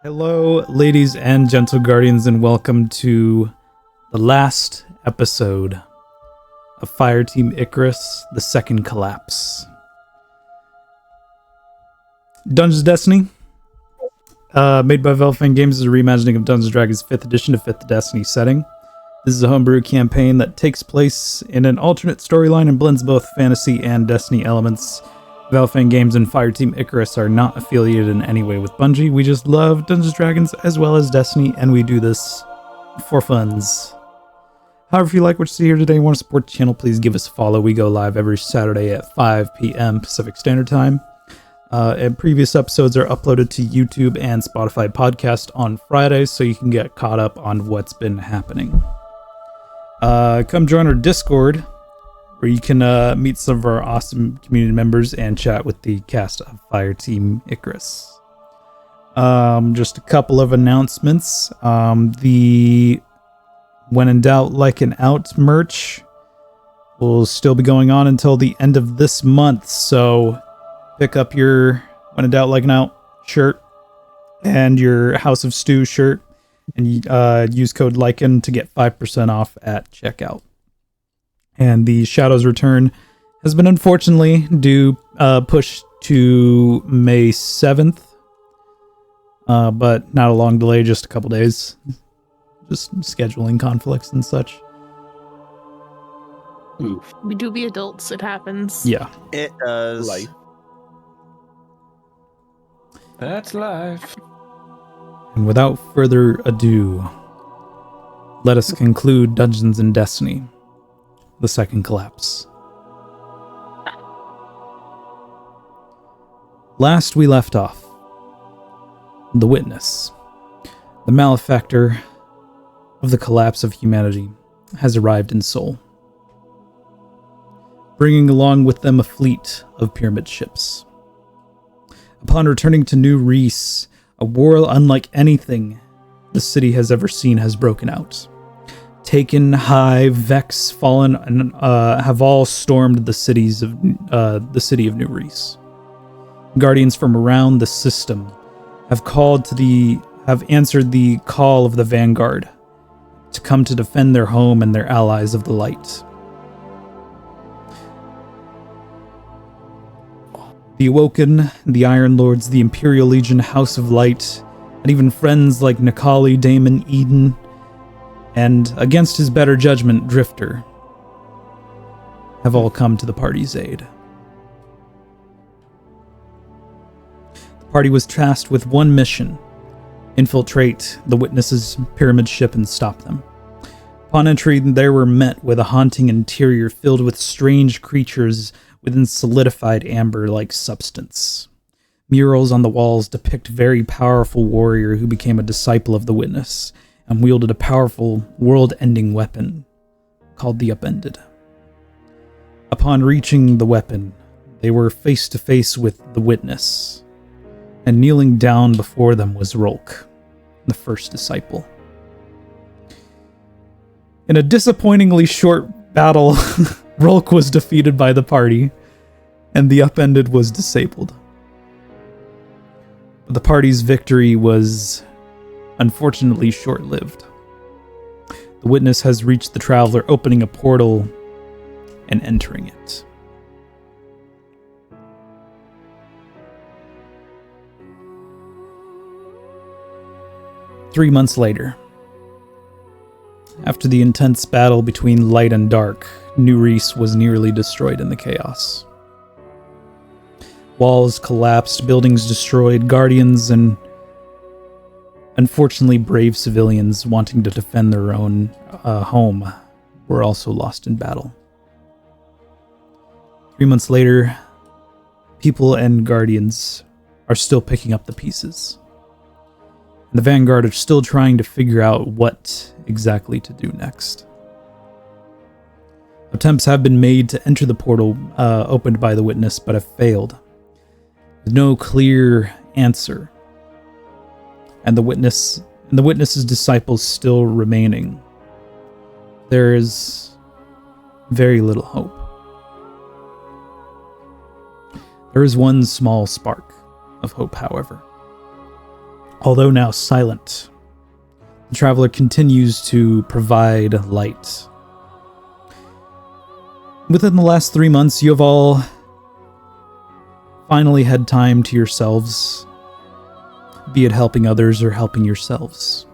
Hello, ladies and gentle guardians, and welcome to the last episode of Fireteam Icarus, the second collapse. D&Destiny, made by Velfang Games, is a reimagining of Dungeons & Dragons 5th edition to 5th Destiny setting. This is a homebrew campaign that takes place in an alternate storyline and blends both fantasy and Destiny elements. Velfang Games and Fireteam Icarus are not affiliated in any way with Bungie. We just love Dungeons & Dragons as well as Destiny, and we do this for funs. However, if you like what you see here today and want to support the channel, please give us a follow. We go live every Saturday at 5 p.m. Pacific Standard Time. And previous episodes are uploaded to YouTube and Spotify podcast on Fridays, so you can get caught up on what's been happening. Come join our Discord, where you can meet some of our awesome community members and chat with the cast of Fireteam Icarus. Just a couple of announcements. The When in Doubt, Like an Out merch will still be going on until the end of this month, so pick up your When in Doubt, Like an Out shirt and your House of Stew shirt, and use code LIKEN to get 5% off at checkout. And the Shadows Return has been unfortunately pushed to May 7th, but not a long delay, just a couple days. Just scheduling conflicts and such. Oof. We do be adults, it happens. Yeah. It does. Life. That's life. And without further ado, let us conclude Dungeons & Destiny, the second collapse. Last we left off, the witness, the malefactor of the collapse of humanity, has arrived in Seoul, bringing along with them a fleet of pyramid ships. Upon returning to New Reese, a war unlike anything the city has ever seen has broken out. Taken, Hive, Vex, Fallen, and have all stormed the city of New Reese. Guardians from around the system have answered the call of the Vanguard to come to defend their home and their allies of the light. The Awoken, the Iron Lords, the Imperial Legion, House of Light, and even friends like Nikali, Damon, Eden, and, against his better judgment, Drifter, have all come to the party's aid. The party was tasked with one mission: infiltrate the Witness's pyramid ship and stop them. Upon entry, they were met with a haunting interior filled with strange creatures within solidified amber-like substance. Murals on the walls depict a very powerful warrior who became a disciple of the Witness and wielded a powerful, world-ending weapon called the Upended. Upon reaching the weapon, they were face to face with the Witness, and kneeling down before them was Rolk, the first disciple. In a disappointingly short battle, Rolk was defeated by the party, and the Upended was disabled. But the party's victory was unfortunately short-lived. The Witness has reached the Traveler, opening a portal and entering it. Three months later, after the intense battle between light and dark, New Reese was nearly destroyed in the chaos. Walls collapsed, buildings destroyed, guardians and unfortunately brave civilians wanting to defend their own home were also lost in battle. 3 months later, people and guardians are still picking up the pieces. And the Vanguard are still trying to figure out what exactly to do next. Attempts have been made to enter the portal opened by the Witness, but have failed, with no clear answer, and the Witness's disciples still remaining. There is very little hope. There is one small spark of hope, however. Although now silent, the traveler continues to provide light. Within the last 3 months, you have all finally had time to yourselves, be it helping others or helping yourselves.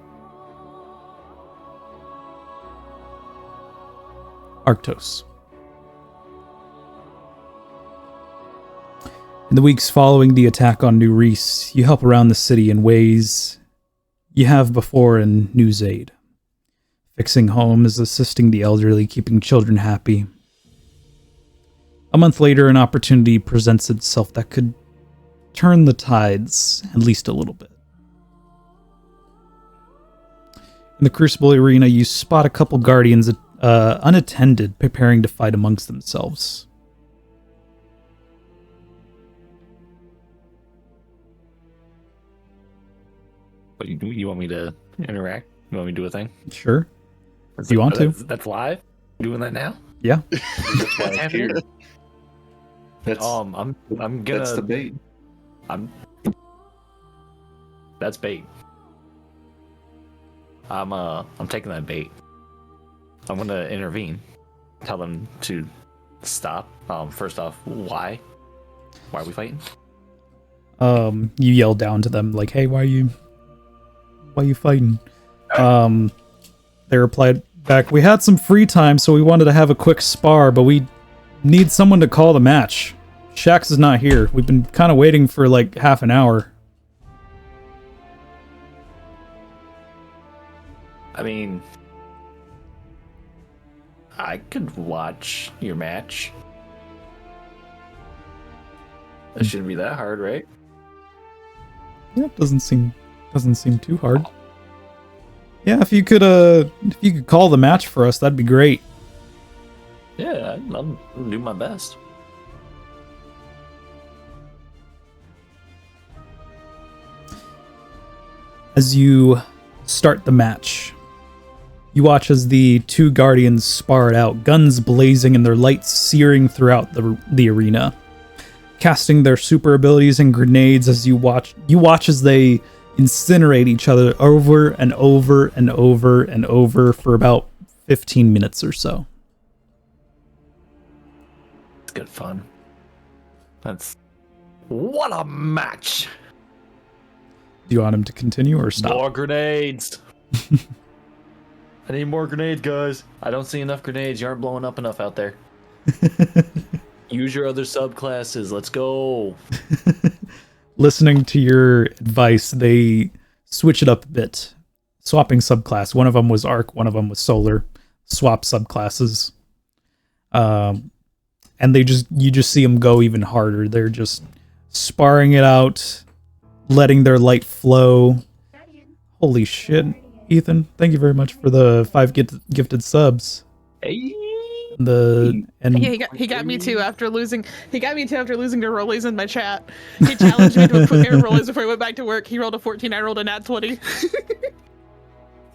Arctos. In the weeks following the attack on New Reese, you help around the city in ways you have before in News Aid. Fixing homes, assisting the elderly, keeping children happy. A month later, an opportunity presents itself that could turn the tides at least a little bit. In the Crucible Arena, you spot a couple guardians unattended, preparing to fight amongst themselves. But you want me to interact? You want me to do a thing? Sure. Do you want to? That's live? Doing that now? Yeah. That's why I'm here. That's I'm gonna. that's the bait. That's bait. I'm taking that bait. I'm gonna intervene. Tell them to stop. First off, why? Why are we fighting? You yell down to them like, "Hey, why are you fighting?" They replied back, "We had some free time, so we wanted to have a quick spar, but we need someone to call the match. Shax is not here. We've been kind of waiting for like half an hour." I mean, I could watch your match. It shouldn't be that hard, right? Yeah, it doesn't seem too hard. Yeah, if you could call the match for us, that'd be great. Yeah, I'll do my best. As you start the match, you watch as the two guardians spar it out, guns blazing and their lights searing throughout the arena, casting their super abilities and grenades as you watch as they incinerate each other over and over and over and over for about 15 minutes or so. It's good fun. What a match! Do you want him to continue or stop? More grenades! I need more grenades, guys. I don't see enough grenades. You aren't blowing up enough out there. Use your other subclasses. Let's go. Listening to your advice, they switch it up a bit, swapping subclass. One of them was Arc, one of them was Solar. Swap subclasses, and you just see them go even harder. They're just sparring it out, letting their light flow. Holy shit, Ethan! Thank you very much for the 5 gifted subs. Hey. Yeah, he got me too after losing. He got me too after losing to Rollies in my chat. He challenged me to a quick game of Rollies before he went back to work. He rolled a 14. I rolled a nat 20.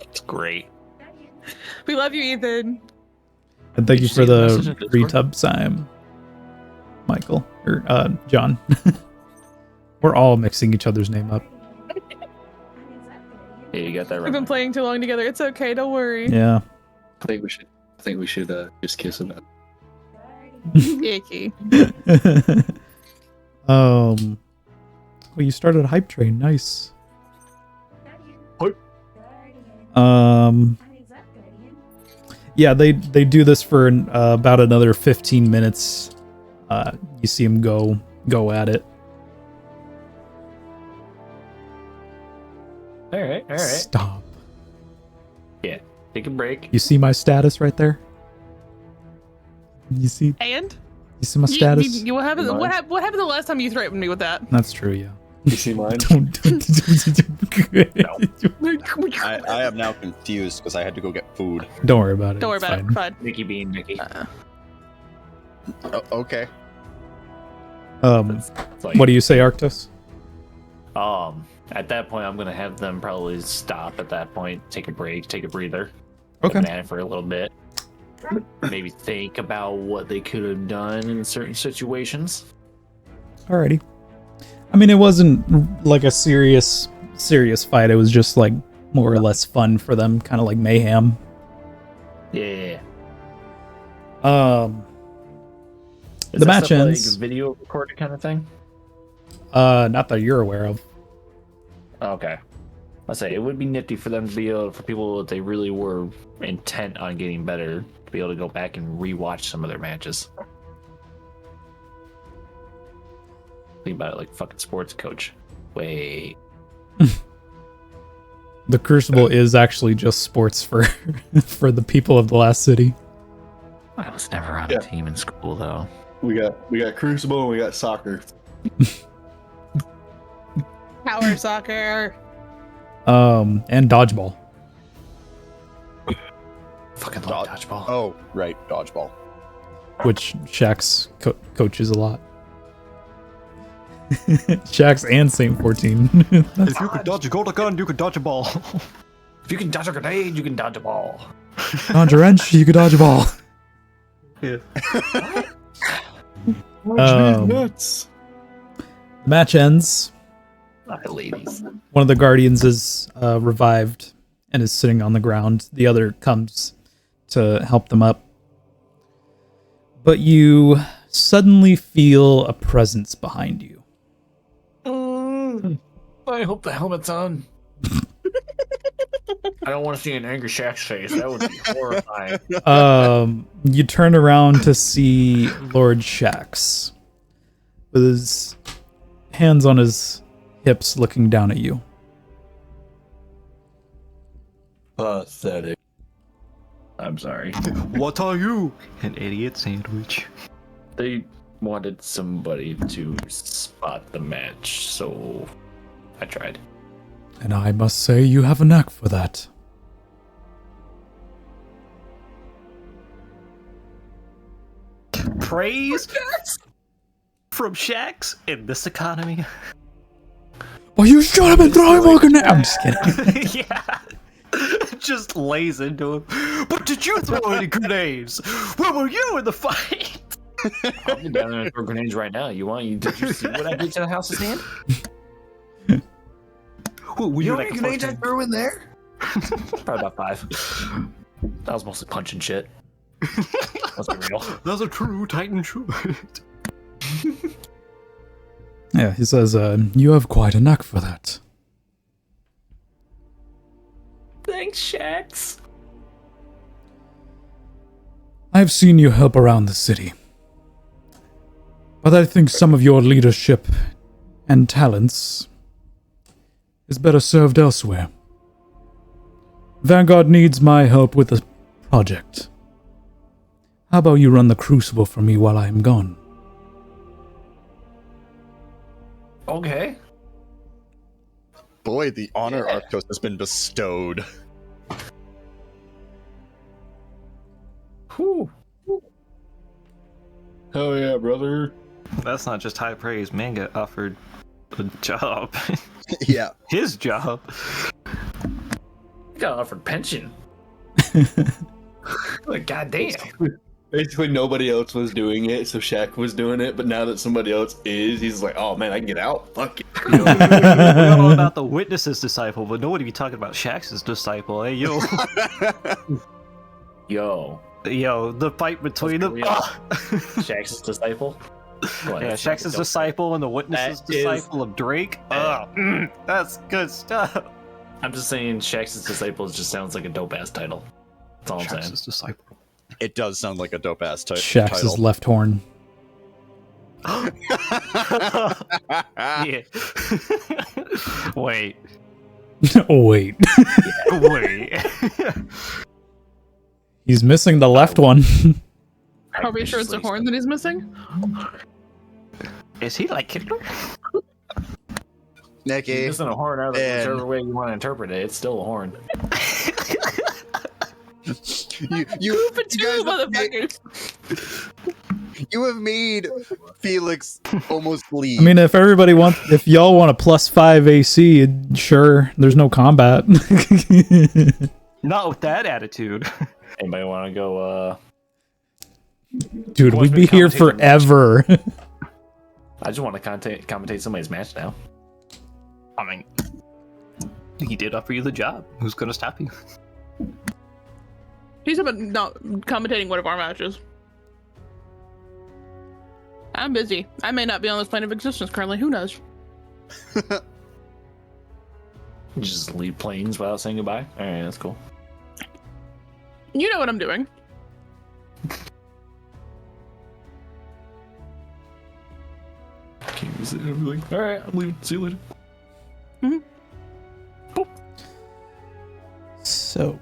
It's great. We love you, Ethan. And thank you for the retub time, Michael or John. We're all mixing each other's name up. Yeah, you got that right. We've been playing too long together. It's okay. Don't worry. Yeah. I think we should just kiss him. Icky. Well, you started a hype train. Nice. Hype. Yeah, they do this for about another 15 minutes. You see him go at it. All right. Stop. Yeah, take a break. You see my status right there? You see my status? What happened? What happened the last time you threatened me with that? That's true, yeah. You see mine? I am now confused because I had to go get food. Don't worry about it. Don't worry it's about fine. it. Fine. Mickey Bean, Mickey. Okay. What do you say, Arctos? At that point, I'm gonna have them probably stop. At that point, take a break, take a breather. Okay. Get at it for a little bit. Maybe think about what they could have done in certain situations. Alrighty. I mean, it wasn't like a serious serious fight. It was just like more or less fun for them, kind of like mayhem. Yeah. The match ends. Like video recorded kind of thing. Not that you're aware of. Okay. I say it would be nifty for them to be able, for people if they really were intent on getting better, to be able to go back and rewatch some of their matches. Think about it like fucking sports coach. Wait. The Crucible is actually just sports for for the people of the last city. I was never on a team in school though. We got Crucible and we got soccer. Power soccer. And dodgeball. Fucking love dodgeball. Oh, right, dodgeball. Which Shax coaches a lot. Shax and Saint 14. If you could dodge a golden gun, you could dodge a ball. If you can dodge a grenade, you can dodge a ball. Dodge a wrench, you could dodge a ball. Yeah. Nuts. The match ends. Alright, ladies. One of the Guardians is revived and is sitting on the ground. The other comes to help them up. But you suddenly feel a presence behind you. I hope the helmet's on. I don't want to see an angry Shaq's face. That would be horrifying. You turn around to see Lord Shax with his hands on his hips looking down at you. Pathetic. I'm sorry. What are you? An idiot sandwich. They wanted somebody to spot the match, so I tried. And I must say you have a knack for that. Praise from Shax in this economy. Well, you should have been throwing more grenades. I'm just kidding. Yeah. Just lays into him. But did you throw any grenades? Where were you in the fight? I'm down there and throw grenades right now. Did you see what I did to the house's hand? Were You know how like many a grenades I first threw in there? Probably about 5. That was mostly punching shit. Wasn't real. That's a true Titan shoot. Yeah, he says, you have quite a knack for that. Thanks, Shax. I've seen you help around the city. But I think some of your leadership and talents is better served elsewhere. Vanguard needs my help with a project. How about you run the Crucible for me while I am gone? Okay. Boy, the honor Arctos has been bestowed. Whew. Hell yeah, brother. That's not just high praise. Man got offered a job. Yeah. His job. Got offered pension. Like, goddamn. Basically, nobody else was doing it, so Shaq was doing it. But now that somebody else is, he's like, "Oh man, I can get out. Fuck it." We know about the witness's disciple, but nobody be talking about Shax's disciple. Hey, yo. Yo, The fight between them. Yeah. Shax's disciple? Yeah, Shax's disciple and the witness's disciple of Drake. That's good stuff. I'm just saying Shax's disciple just sounds like a dope ass title. That's all I'm saying. Shax's disciple. It does sound like a dope ass title. Shax's left horn. Yeah. Wait. Wait. Wait. He's missing the left one. Are we sure it's a horn that he's missing? Is he like Hitler? Nikki. It's not a horn out of whichever way you want to interpret it. It's still a horn. You For two motherfuckers. You have made Felix almost leave. I mean, if y'all want a +5 AC, sure. There's no combat. Not with that attitude. Anybody want to go, Dude, we'd be here forever. I just want to commentate somebody's match now. I mean, He did offer you the job. Who's gonna stop you? He's about not commentating one of our matches. I'm busy. I may not be on this plane of existence currently. Who knows? Just leave planes without saying goodbye. All right, that's cool. You know what I'm doing. All right, I'm leaving. See you later. So,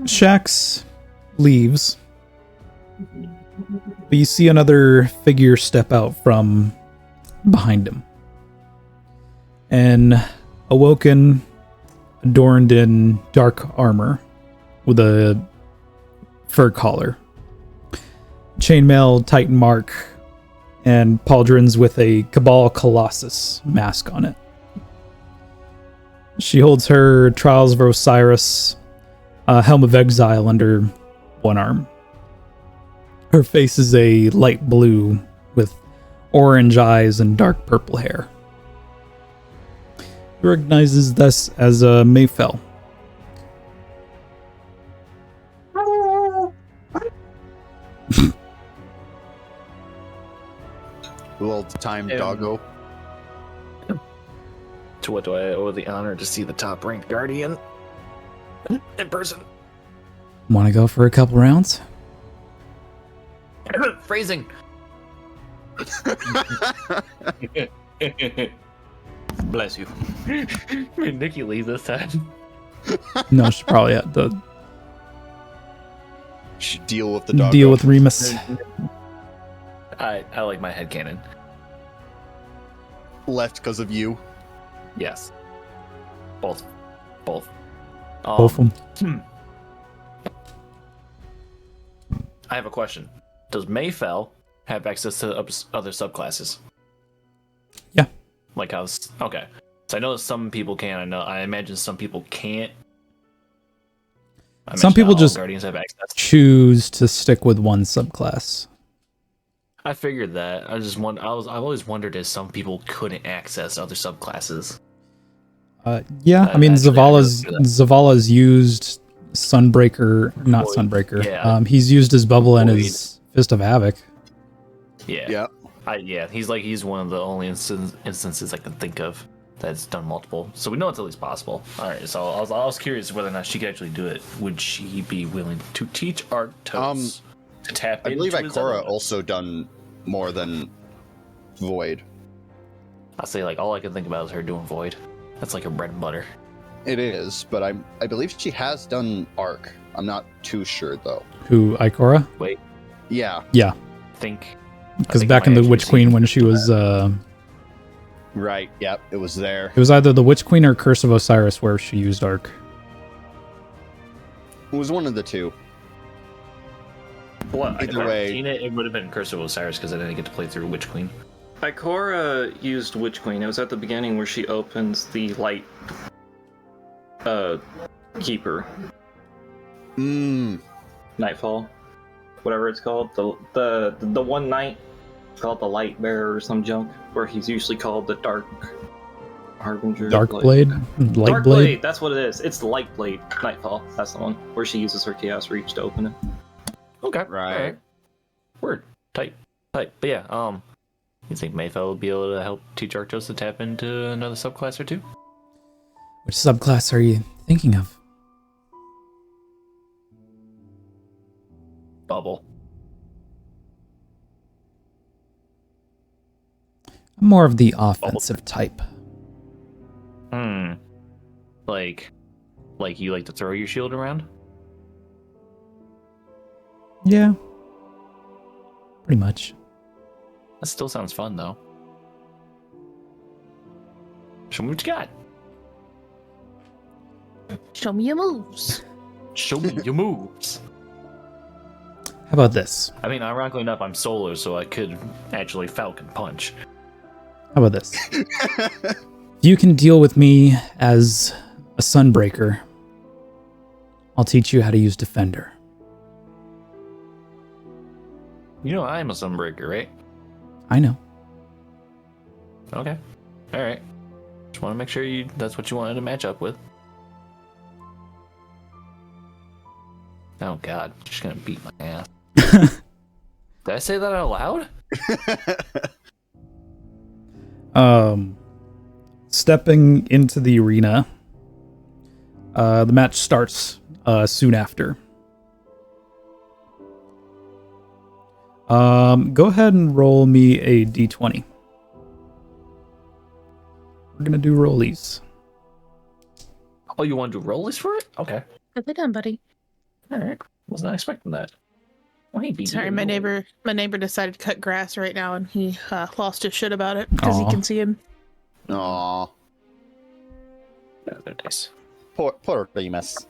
Shax leaves, but you see another figure step out from behind him. An awoken, adorned in dark armor, with a fur collar, chainmail Titan mark, and pauldrons with a Cabal Colossus mask on it. She holds her Trials of Osiris Helm of Exile under one arm. Her face is a light blue with orange eyes and dark purple hair. He recognizes this as Mayfell. Little time doggo. To what do I owe the honor to see the top-ranked Guardian in person? Want to go for a couple rounds? Phrasing. Bless you. Made Nikki leave this time. No, she probably had to Should deal with the doggo. deal with Remus. I like my headcanon. Left because of you. Yes. Both. Both of them. I have a question. Does Mayfell have access to other subclasses? Yeah. Like how? Okay. So I know some people can. I imagine some people can't. Some people just Guardians have access. choose to stick with one subclass. I figured that. I've always wondered if some people couldn't access other subclasses. Yeah, I mean Actually, Zavala's used Sunbreaker, not Void. Sunbreaker. Yeah. He's used his bubble and Void. his Fist of Havoc. Yeah. Yeah. He's one of the only instances I can think of that's done multiple. So we know it's at least possible. All right. So I was curious whether or not she could actually do it. Would she be willing to teach Arctos to tap I believe into his Ikora element? also done more than Void. I say like all I can think about is her doing Void. That's like her bread and butter. It is, but I believe she has done Arc. I'm not too sure though. Who, Ikora? Wait, Yeah. Yeah, think because I back in might the actually Witch see Queen when she was, Right. Yep. It was there. it was either the Witch Queen or Curse of Osiris where she used Arc. It was one of the two. Well, if Either I'd way- seen it would have been Curse of Osiris because I didn't get to play through Witch Queen. Ikora used Witch Queen. It was at the beginning where she opens the light keeper. Nightfall. Whatever it's called. The one night called the Light Bearer or some junk, where he's usually called the Dark Harbinger. Dark Blade? Light Dark Blade? Blade, that's what it is. It's the Light Blade, Nightfall. That's the one where she uses her Chaos Reach to open it. Okay. Right. Alright. Word. Tight. But yeah, you think Mayfell would be able to help teach Arctos to tap into another subclass or two? Which subclass are you thinking of? Bubble. I'm more of the offensive type. Like you like to throw your shield around? Yeah. Pretty much. That still sounds fun though. Show me what you got. Show me your moves. Show me your moves. How about this? I mean, ironically enough, I'm solo, so I could actually Falcon Punch. How about this? If you can deal with me as a Sunbreaker, I'll teach you how to use Defender. You know I'm a Sunbreaker, right? I know. Okay. Alright. Just want to make sure that's what you wanted to match up with. Oh God, she's gonna beat my ass. Did I say that out loud? Stepping into the arena, the match starts soon after. Go ahead and roll me a d20. We're gonna do rollies. Oh, you want to do rollies for it? Okay. Nicely done, buddy. All right. Was not expecting that. Well, hey, Sorry, my neighbor decided to cut grass right now, and he lost his shit about it because he Aw. can see him. Aw, Other dice. poor Remus.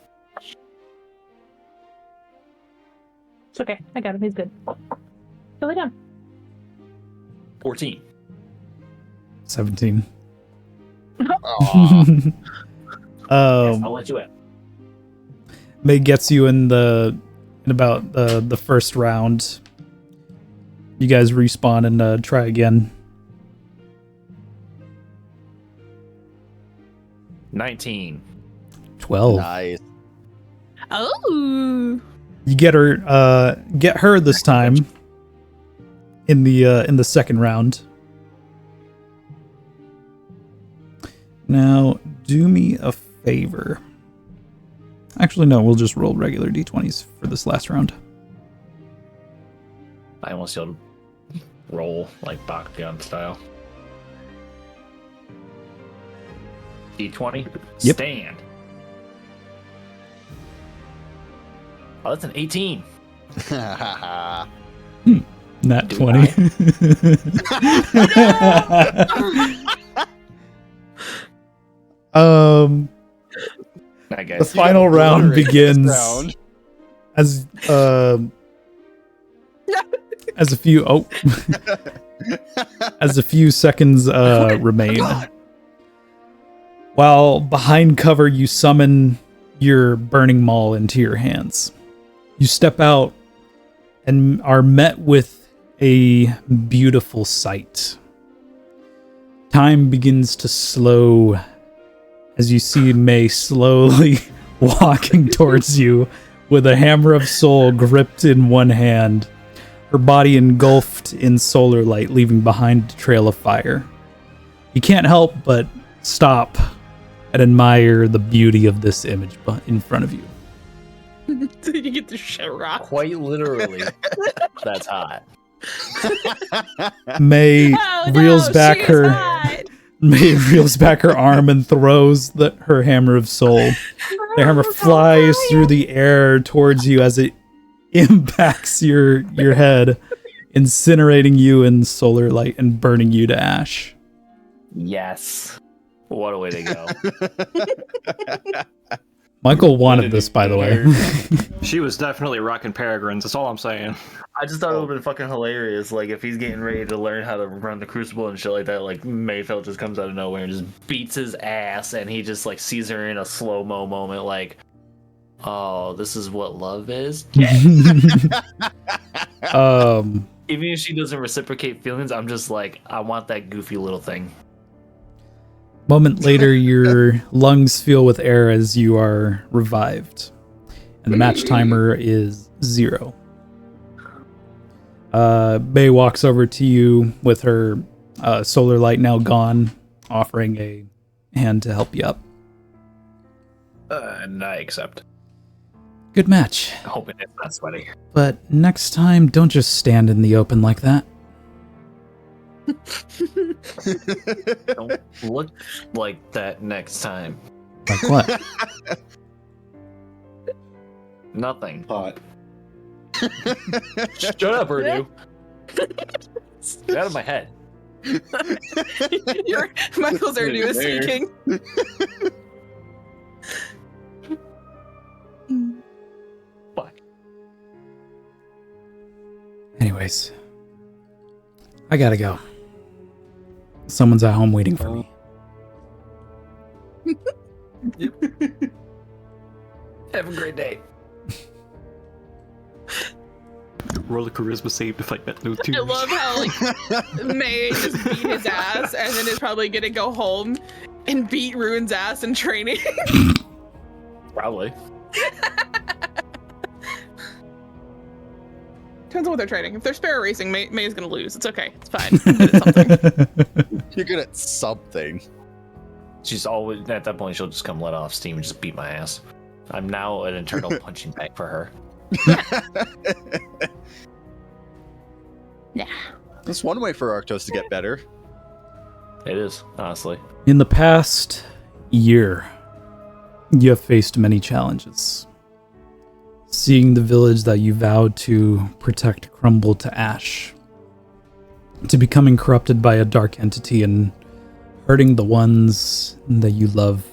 It's okay. I got him. He's good. Go lay down. 14. 17. Aw. Yes, I'll let you in. May gets you in about the first round. You guys respawn and try again. 19. 12. Nice. Oh. You get her this time in the second round. Now, do me a favor. Actually, no, we'll just roll regular d20s for this last round. I almost yelled roll like Bakugan style. D20. Yep. Stand. Oh, that's an 18. Nat Do 20. That The guy's final round obliterate this begins round. as a few as a few seconds remain. While behind cover, you summon your burning maul into your hands. You step out and are met with a beautiful sight. Time begins to slow as you see May slowly walking towards you with a hammer of soul gripped in one hand, her body engulfed in solar light, leaving behind a trail of fire. You can't help but stop and admire the beauty of this image in front of you. You get the shit rocked. quite literally. That's hot. May Oh, reels no, back she's her hot. May reels back her arm and throws her hammer of soul. The hammer flies through the air towards you as it impacts your head, incinerating you in solar light and burning you to ash. Yes. What a way to go. Michael wanted this, by the way. She was definitely rocking Peregrines. That's all I'm saying. I just thought it would have been fucking hilarious. Like, if he's getting ready to learn how to run the Crucible and shit like that, like, Mayfeld just comes out of nowhere and just beats his ass, and he just, like, sees her in a slow-mo moment, like, oh, this is what love is? Um, Even if she doesn't reciprocate feelings, I'm just like, I want that goofy little thing. moment later, your lungs fill with air as you are revived, and the match timer is 0. Bay walks over to you with her solar light now gone, offering a hand to help you up. And I accept. Good match, Hoping it's not sweaty. but next time, don't just stand in the open like that. Don't look like that next time. Like what? Nothing. Hot. Shut up, Erdu. Get out of my head. Michael's our newest There. king. Fuck. Anyways, I gotta go. Someone's at home waiting for me. Have a great day. Roll of charisma save to fight that no two. I love how like May just beat his ass and then is probably gonna go home and beat Ruin's ass in training. Probably. Depends on what they're training. If they're sparrow racing, May's gonna lose. It's okay. It's fine. I'm good at something. You're good at something. She's always at that point. She'll just come let off steam and just beat my ass. I'm now an internal punching bag for her. Yeah. That's one way for Arctos to get better. It is, honestly. In the past year, you have faced many challenges. Seeing the village that you vowed to protect crumble to ash, to becoming corrupted by a dark entity and hurting the ones that you love,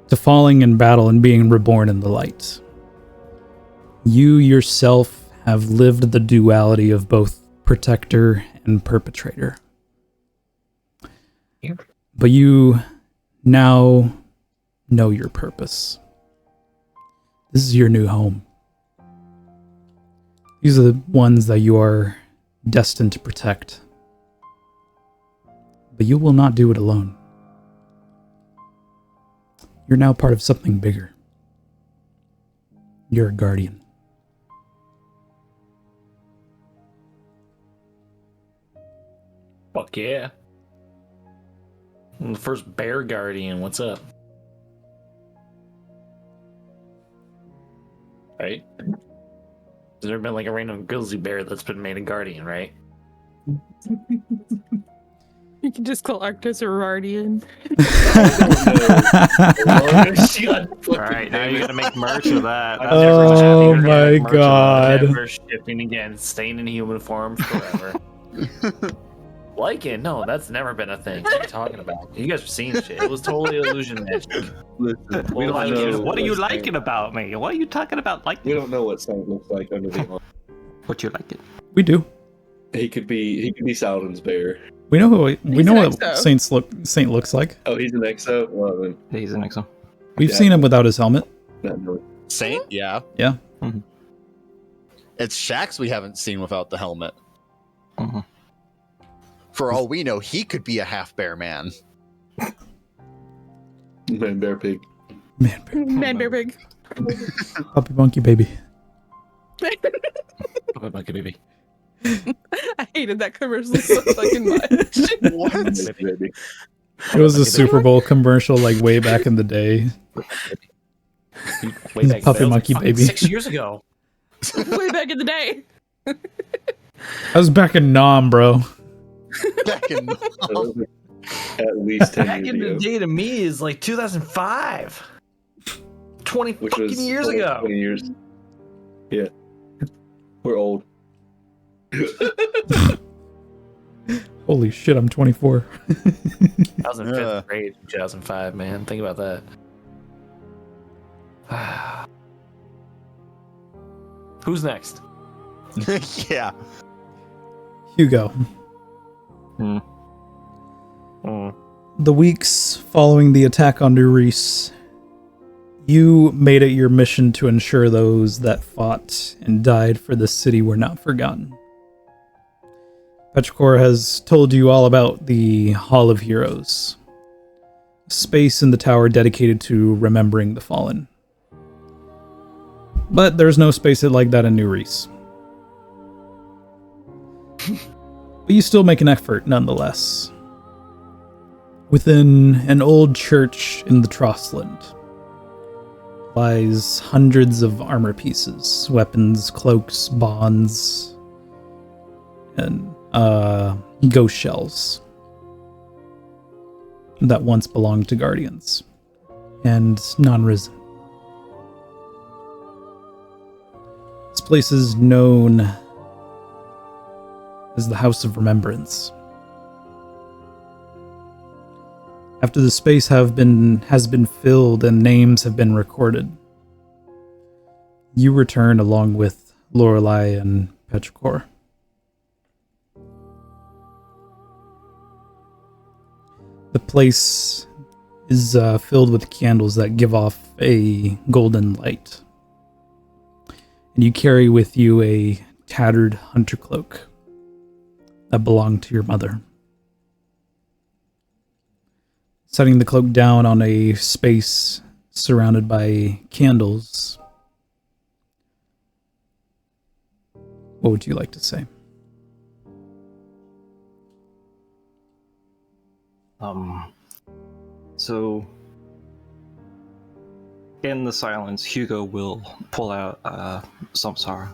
to falling in battle and being reborn in the light. You yourself have lived the duality of both protector and perpetrator. Yeah. But you now know your purpose. This is your new home. These are the ones that you are destined to protect. But you will not do it alone. You're now part of something bigger. You're a guardian. Fuck yeah. I'm the first bear guardian. What's up? Right? There's never been like a random grizzly bear that's been made a guardian, right? You can just call Arctos a guardian. Alright, now you gotta make merch of that. That's Oh never gonna happen. my Merch of that. God. Never shipping again. Staying in human form forever. Lycan? No, that's never been a thing. What are you talking about? You guys are seeing shit. It was totally illusion magic. Listen, we Well, don't know What are you Saint- liking about me? What are you talking about We liking? don't know what Saint looks like under the arm. What you like it? We do. He could be Saladin's bear. We know we He's know an what exo. Saint looks like. Oh, he's an exo? Well, then, He's the next one. We've Yeah. seen him without his helmet. not really. Saint? Yeah. Yeah. It's Shax we haven't seen without the helmet. Mhm. For all we know, he could be a half bear man. Man, bear pig. Man, bear, Man, bear big. puppy monkey baby. Monkey baby. I hated that commercial so fucking much. What? Baby. It was a Super Bowl commercial like way back in the day. Way back Puppy then, monkey fucking baby. 6 years ago. Way back in the day. I was back in Nam, bro. Back in So, at least 10 Back years in the ago. day to me is like 2005. 20 Which fucking was years 20 ago. 20 years. Yeah. We're old. Holy shit, I'm 24. I was in fifth Yeah. grade in 2005, man. Think about that. Who's next? yeah. Hugo. Hmm. The weeks following the attack on New Reese, you made it your mission to ensure those that fought and died for the city were not forgotten. Petrichor has told you all about the Hall of Heroes, a space in the tower dedicated to remembering the fallen. But there's no space like that in New Reese. But you still make an effort nonetheless. Within an old church in the Trossland lies hundreds of armor pieces, weapons, cloaks, bonds, and ghost shells that once belonged to guardians and non-risen. This place is known as the House of Remembrance. After the space has been filled and names have been recorded, you return along with Lorelei and Petrichor. The place is filled with candles that give off a golden light. And you carry with you a tattered hunter cloak that belonged to your mother. setting the cloak down on a space surrounded by candles. What would you like to say? So in the silence, Hugo will pull out Samsara.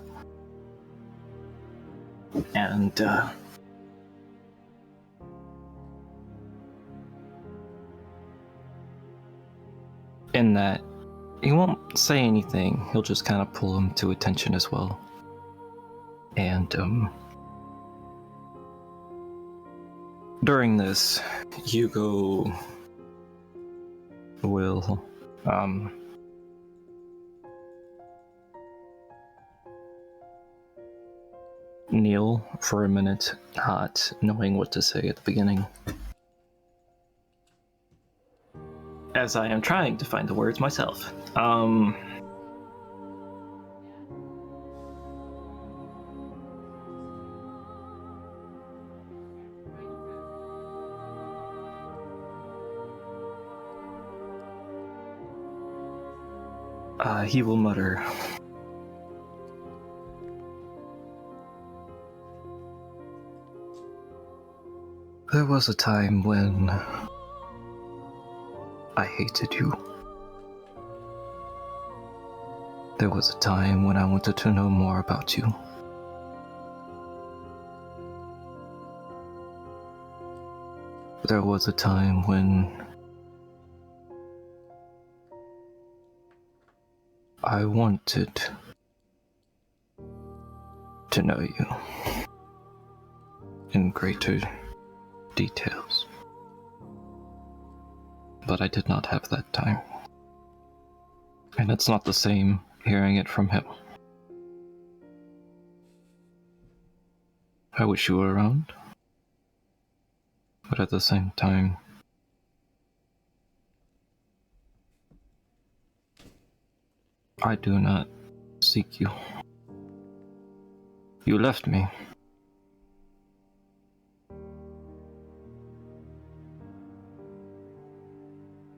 And in that, he won't say anything. He'll just kind of pull him to attention as well. And during this, Hugo will kneel for a minute, not knowing what to say at the beginning. As I am trying to find the words myself. He will mutter, "There was a time when I hated you. There was a time when I wanted to know more about you. There was a time when I wanted to know you in greater details. But I did not have that time. And it's not the same hearing it from him. I wish you were around. But at the same time, I do not seek you. You left me.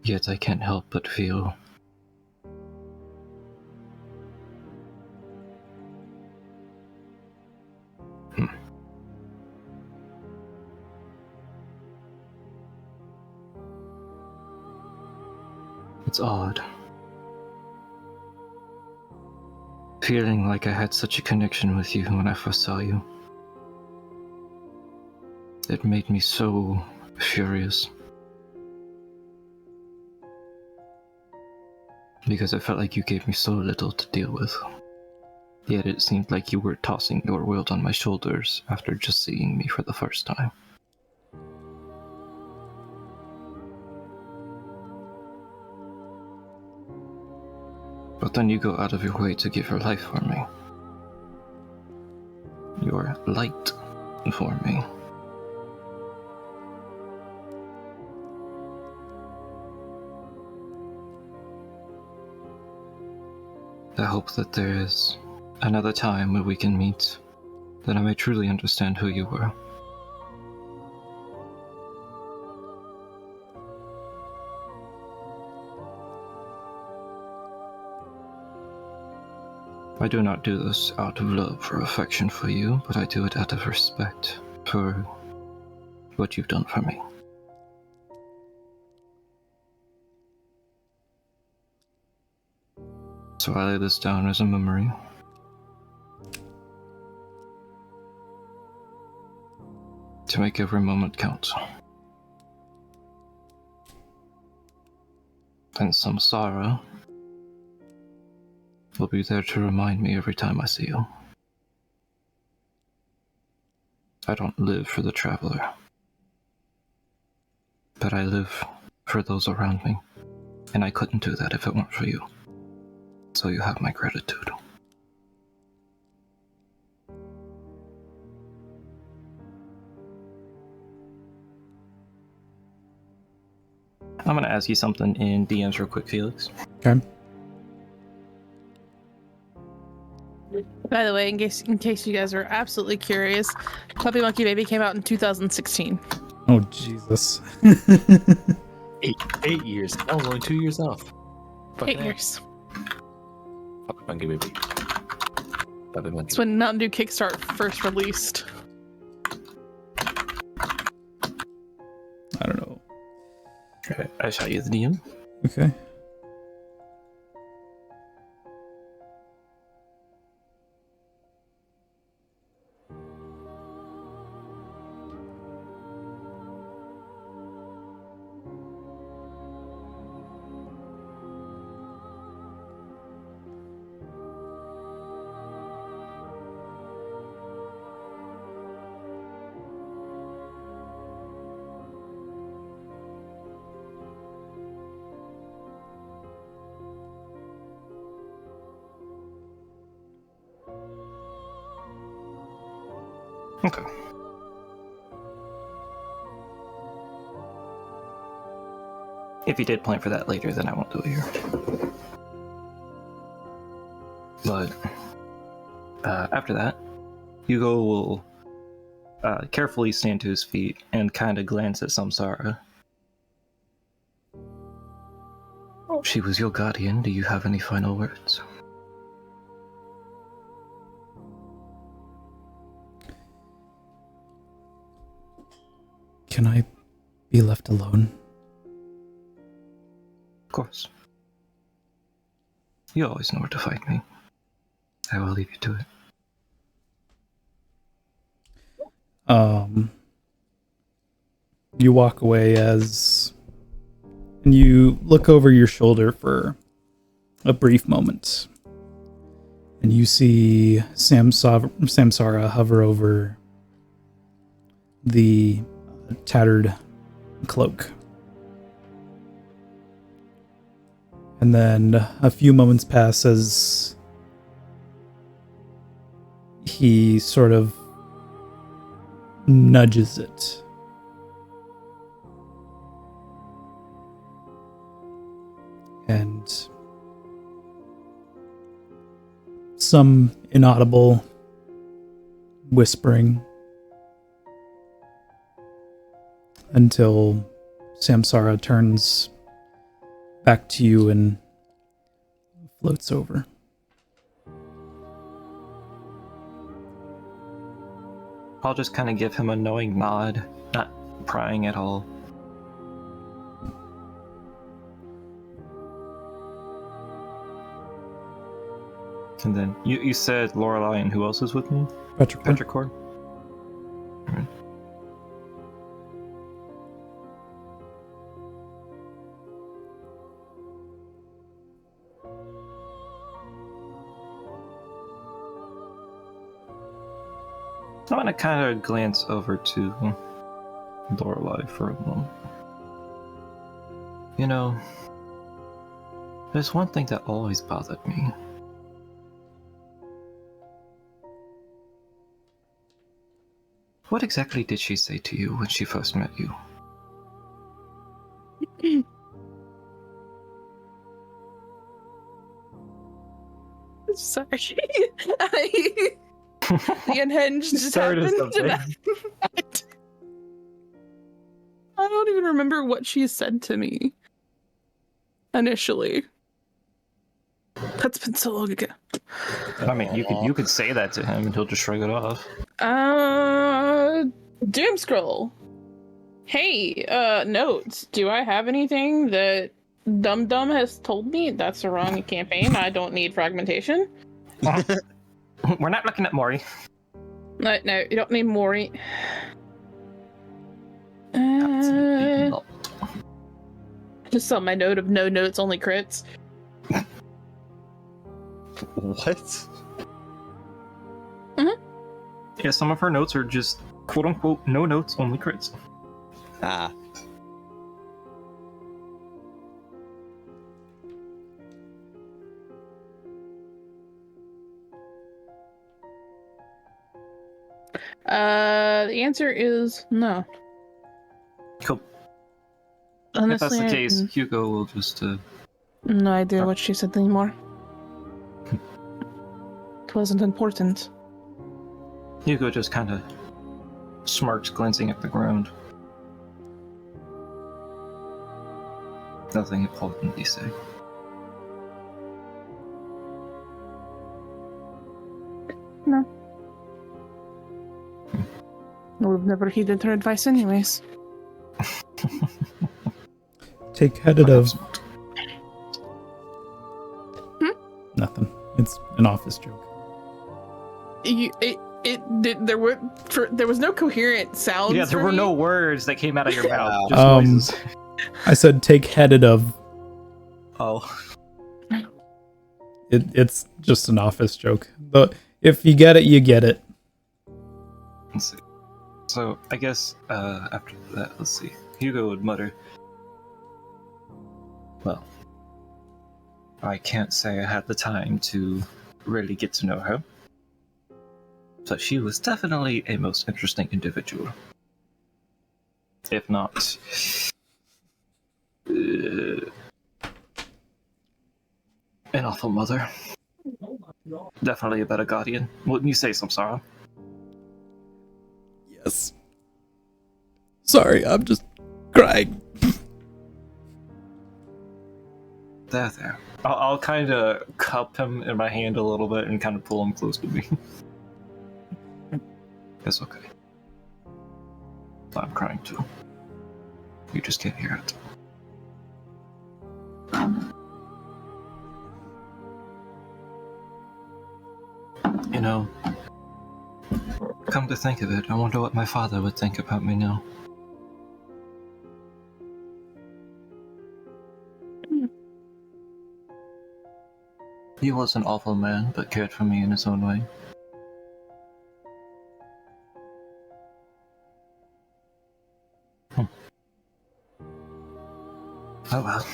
Yet I can't help but feel it's odd. Feeling like I had such a connection with you when I first saw you. It made me so furious. Because I felt like you gave me so little to deal with. Yet it seemed like you were tossing your world on my shoulders after just seeing me for the first time. But then you go out of your way to give your life for me. Your light for me. I hope that there is another time when we can meet, that I may truly understand who you were. I do not do this out of love or affection for you, but I do it out of respect for what you've done for me. So I lay this down as a memory. To make every moment count. And Samsara will be there to remind me every time I see you. I don't live for the traveler, but I live for those around me, and I couldn't do that if it weren't for you. So you have my gratitude. I'm gonna ask you something in DMs real quick, Felix. Okay. By the way, in case you guys are absolutely curious, Puppy Monkey Baby came out in 2016. Oh, Jesus. 8 years. That was only 2 years off. 8 years. Fuck, monkey baby. That's when Mountain Dew Kickstart first released. I don't know. Okay, I shot you the DM. Okay. Okay. If you did plan for that later, then I won't do it here. But after that, Hugo will carefully stand to his feet and kind of glance at Samsara. She was your guardian. Do you have any final words? Can I be left alone? Of course. You always know where to find me. I will leave you to it. You walk away and you look over your shoulder for a brief moment. And you see Samsara hover over the tattered cloak. And then a few moments pass as he sort of nudges it. And some inaudible whispering until Samsara turns back to you and floats over. I'll just kind of give him a knowing nod, not prying at all. And then you said Lorelei, and who else is with me? Petrichor. Right. I'm gonna kind of glance over to Lorelei for a moment. You know, there's one thing that always bothered me. What exactly did she say to you when she first met you? Sorry. The unhinged just happened. I don't even remember what she said to me initially. That's been so long ago. I mean, you could say that to him and he'll just shrug it off. Doom scroll. Hey, notes. Do I have anything that Dum Dum has told me? That's the wrong campaign. I don't need fragmentation. We're not looking at Mori. No, you don't need Mori. Just saw my note of no notes, only crits. What? Mm-hmm. Yeah, some of her notes are just quote unquote no notes, only crits. Ah. The answer is no. Cool. Honestly, if that's the case, Hugo will just no idea what she said anymore. It wasn't important. Hugo just kind of smirks, glancing at the ground. Nothing important, you say? No. We've never heeded her advice anyways. Take headed of... Nothing. It's an office joke. There was no coherent sounds. Yeah, there were no words that came out of your mouth. Just Um, noises. I said take headed of... Oh. It's just an office joke. But if you get it, you get it. Let's see. So, I guess, after that, let's see. Hugo would mutter, well, I can't say I had the time to really get to know her, but she was definitely a most interesting individual. If not... an awful mother. Definitely a better guardian. Wouldn't you say, Samsara? Yes. Sorry, I'm just crying. There. I'll kind of cup him in my hand a little bit and kind of pull him close to me. It's okay. I'm crying too. You just can't hear it. You know, come to think of it, I wonder what my father would think about me now. He was an awful man, but cared for me in his own way. Oh well.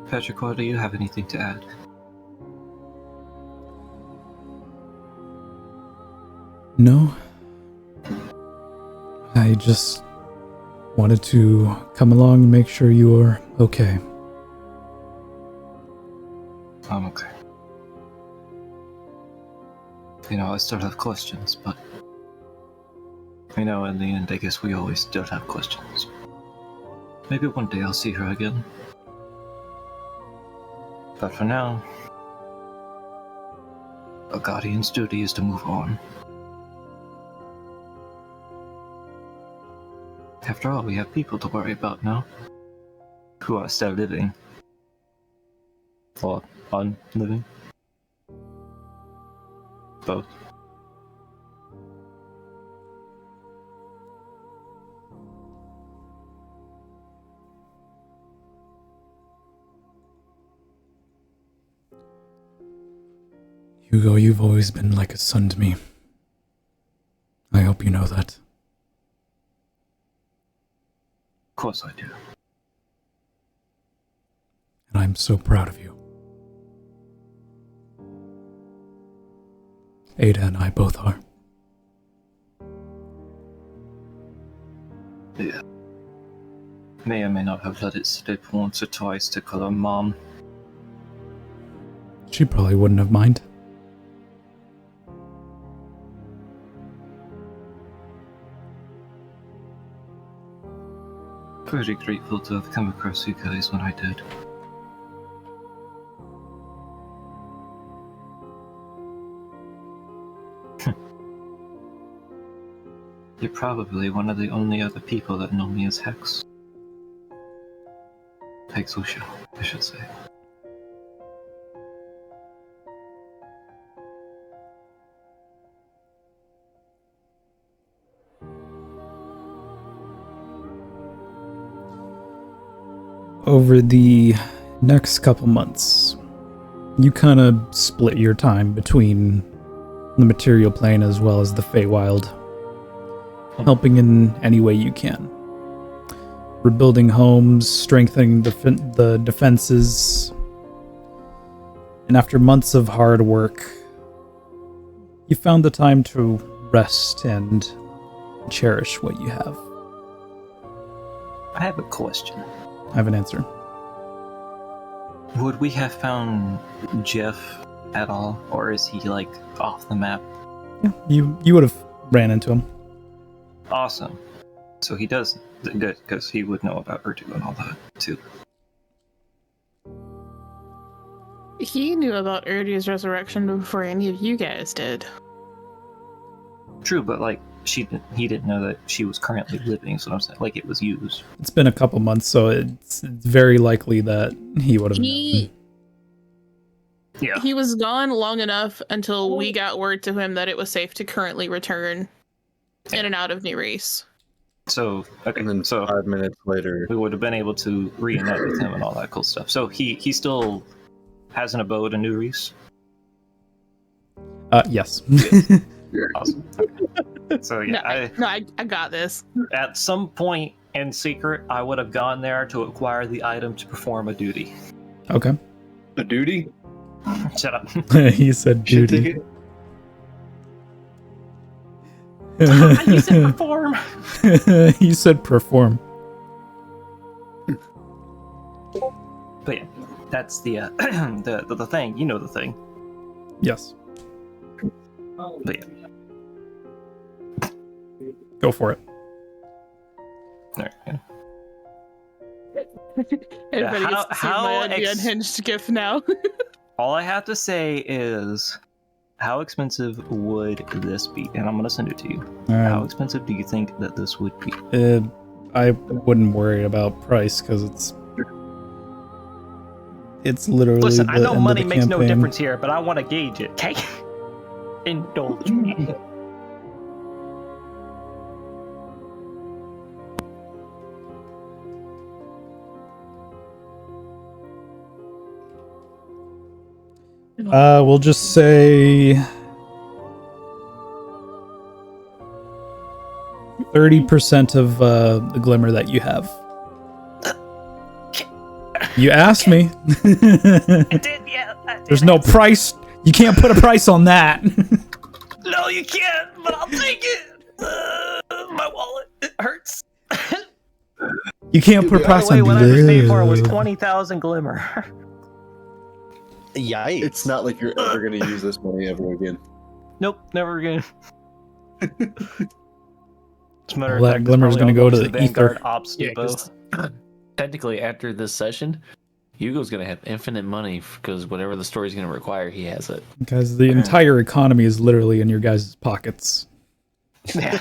Patrick, do you have anything to add? No. I just wanted to come along and make sure you are okay. I'm okay. You know, I still have questions, but... You know, in the end, I guess we always still have questions. Maybe one day I'll see her again. But for now... a guardian's duty is to move on. After all, we have people to worry about now. Who are still living. Or unliving. Both. Hugo, you've always been like a son to me. I hope you know that. Of course I do. And I'm so proud of you. Ada and I both are. Yeah. May or may not have let it slip once or twice to call her Mom. She probably wouldn't have minded. Pretty grateful to have come across you guys when I did. You're probably one of the only other people that know me as Hex. Hex Usha, I should say. Over the next couple months, you kind of split your time between the material plane as well as the Feywild, helping in any way you can. Rebuilding homes, strengthening the defenses, and after months of hard work, you found the time to rest and cherish what you have. I have a question. I have an answer. Would we have found Jeff at all, or is he, like, off the map? Yeah, you would have ran into him. Awesome. So he does, good, because he would know about Urdu and all that, too. He knew about Erdia's resurrection before any of you guys did. True, but like he didn't know that she was currently living. So I'm saying, like, it was used. It's been a couple months, so it's very likely that he would have known. Yeah. He was gone long enough until we got word to him that it was safe to currently return in and out of New Reese. So okay, And then so 5 minutes later, we would have been able to reunite with him and all that cool stuff. So he still has an abode in New Reese. Yes. Awesome. So yeah, I got this. at some point in secret, I would have gone there to acquire the item to perform a duty. Okay. a duty? Shut up. He said Shit duty. ticket? You said perform. He said perform. But yeah, that's the the thing. You know the thing. Yes. But yeah. Go for it. All right, yeah. Everybody how- gets to see my how ex- unhinged gif now. All I have to say is, how expensive would this be? And I'm gonna send it to you. How expensive do you think that this would be? I wouldn't worry about price because it's literally. Listen, the I know end of money the makes no campaign. difference here, but I want to gauge it. Okay, indulge me. We'll just say 30% of the glimmer that you have. You asked me. I did, yeah. There's no price. You can't put a price on that. No, you can't. But I'll take it. My wallet, it hurts. You can't put a price on What I was paid for was love. 20,000 glimmer. Yikes. It's not like you're ever going to use this money ever again. Nope, never again. As a matter Well, of that fact, glimmer's it's probably gonna go all to the the Vanguard ether. Ops Yeah, Depot. 'cause technically, after this session, Hugo's gonna have infinite money because whatever the story's gonna require, he has it. Because the entire economy is literally in your guys' pockets. Yeah.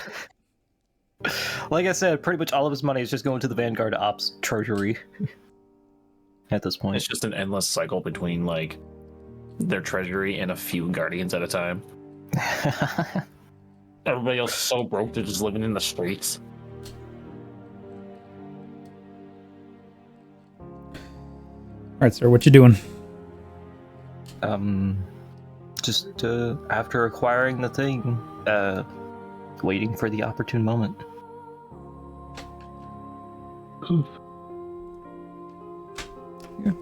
Like I said, pretty much all of his money is just going to the Vanguard Ops treasury at this point. It's just an endless cycle between like their treasury and a few guardians at a time. Everybody else is so broke they're just living in the streets. All right, sir, what you doing? Just after acquiring the thing, waiting for the opportune moment.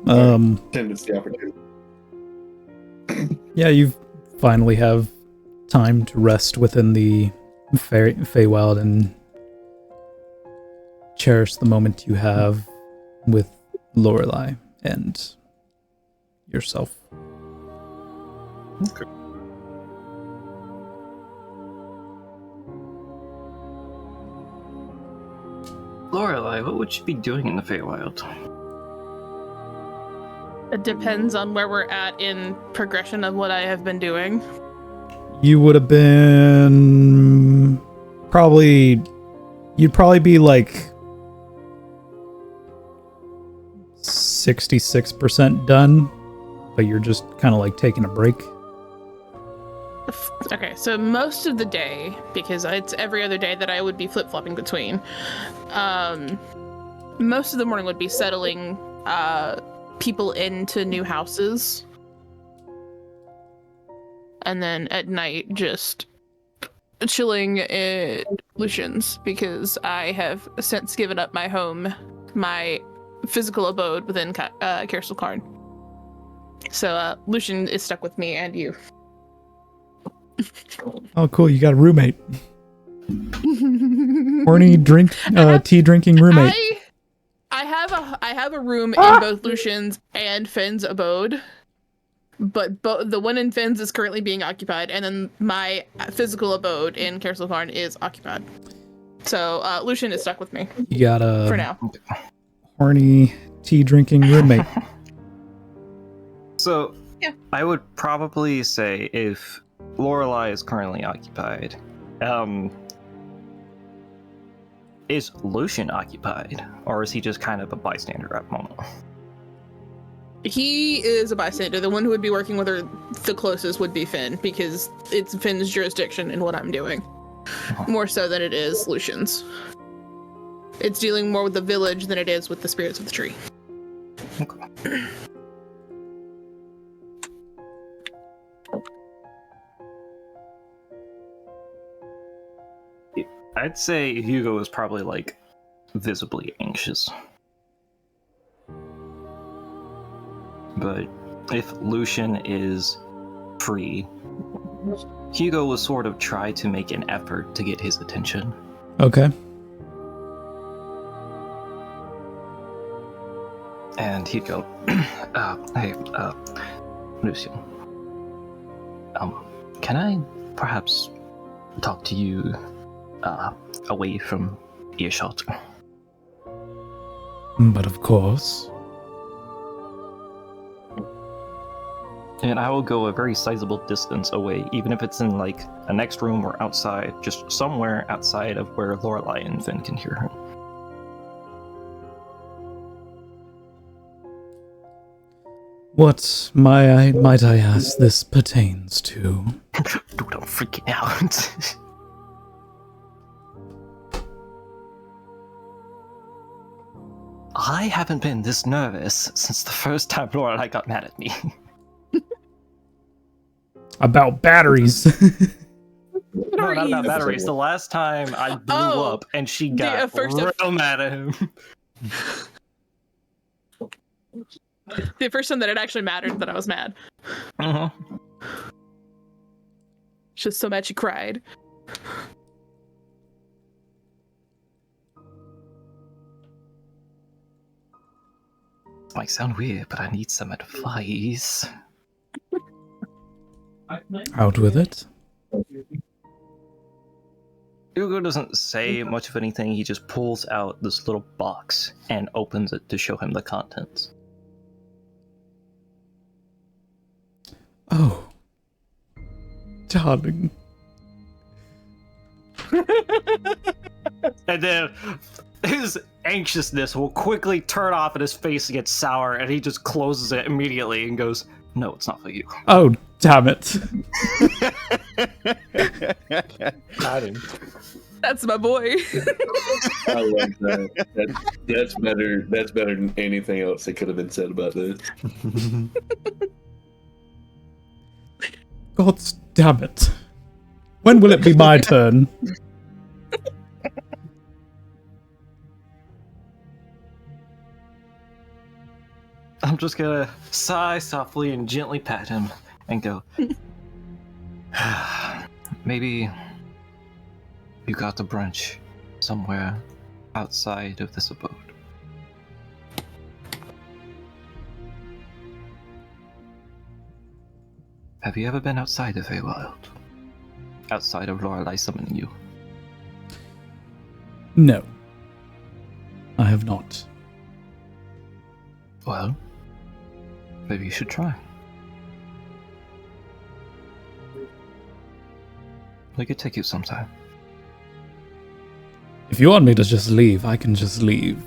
Then it's the opportunity. Yeah, you finally have time to rest within the Feywild and cherish the moment you have with Lorelei and yourself. Okay. Lorelei, what would you be doing in the Feywild? It depends on where we're at in progression of what I have been doing. You would have been you'd probably be like 66% done, but you're just kind of like taking a break. Okay, so most of the day, because it's every other day that I would be flip-flopping between, most of the morning would be settling people into new houses. And then at night, just chilling at Lucian's, because I have since given up my home, my physical abode within Kerstal Karn. So Lucian is stuck with me and you. Oh, cool! You got a roommate. Horny tea drinking roommate. I have a room in both Lucian's and Finn's abode, but the one in Finn's is currently being occupied, and then my physical abode in Kerstal Karn is occupied. So Lucian is stuck with me You got a for now. horny tea drinking roommate. So, I would probably say if Lorelei is currently occupied, is Lucian occupied, or is he just kind of a bystander at the moment? He is a bystander. The one who would be working with her the closest would be Finn, because it's Finn's jurisdiction in what I'm doing. More so than it is Lucian's. It's dealing more with the village than it is with the spirits of the tree. Okay. I'd say Hugo is probably like visibly anxious. But if Lucian is free, Hugo will sort of try to make an effort to get his attention. Okay. And he'd go, hey, Lucian, can I perhaps talk to you away from earshot? But of course. And I will go a very sizable distance away, even if it's in like a next room or outside, just somewhere outside of where Lorelei and Finn can hear her. What, might I ask, this pertains to? Dude, I'm freaking out. I haven't been this nervous since the first time Lorelei got mad at me. About batteries. No, not about batteries. The last time I blew up and she got real mad at him. The first time that it actually mattered that I was mad. She's so mad she cried. This might sound weird, but I need some advice. Out with it. Hugo doesn't say much of anything. He just pulls out this little box and opens it to show him the contents. Oh. Darling. And then his anxiousness will quickly turn off and his face gets sour and he just closes it immediately and goes, "No, it's not for you." Oh, damn it. Got him. That's my boy. I like that. That's better. That's better than anything else that could have been said about this. God damn it. When will it be my turn? I'm just gonna sigh softly and gently pat him and go, maybe you got the brunch somewhere outside of this abode. Have you ever been outside of Feywild? Outside of Lorelei summoning you? No. I have not. Well, maybe you should try. We could take you sometime. If you want me to just leave, I can just leave.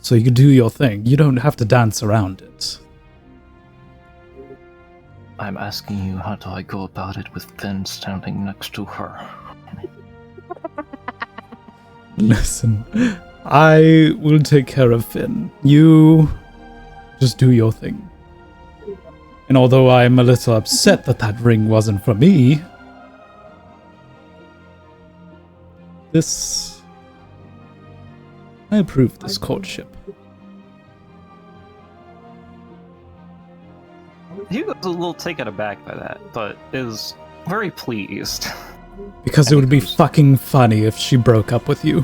So you can do your thing. You don't have to dance around it. I'm asking you, how do I go about it with Finn standing next to her? Listen, I will take care of Finn. You just do your thing. And although I'm a little upset that that ring wasn't for me, I approve this courtship. Hugo's a little taken aback by that, but is very pleased. Because it would be fucking funny if she broke up with you.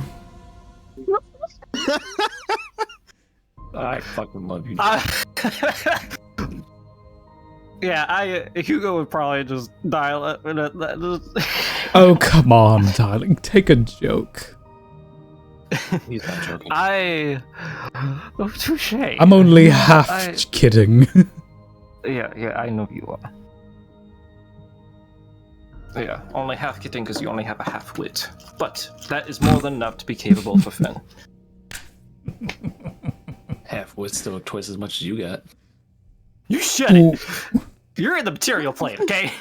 I fucking love you. Yeah, Hugo would probably just dial it. Oh, come on, darling. Take a joke. He's not joking. Oh, touche. I'm only half kidding. Yeah, I know you are. Yeah, only half kidding because you only have a half wit. But that is more than enough to be capable for Finn. Half wit's still twice as much as you got. You shut it! You're in the material plane, okay?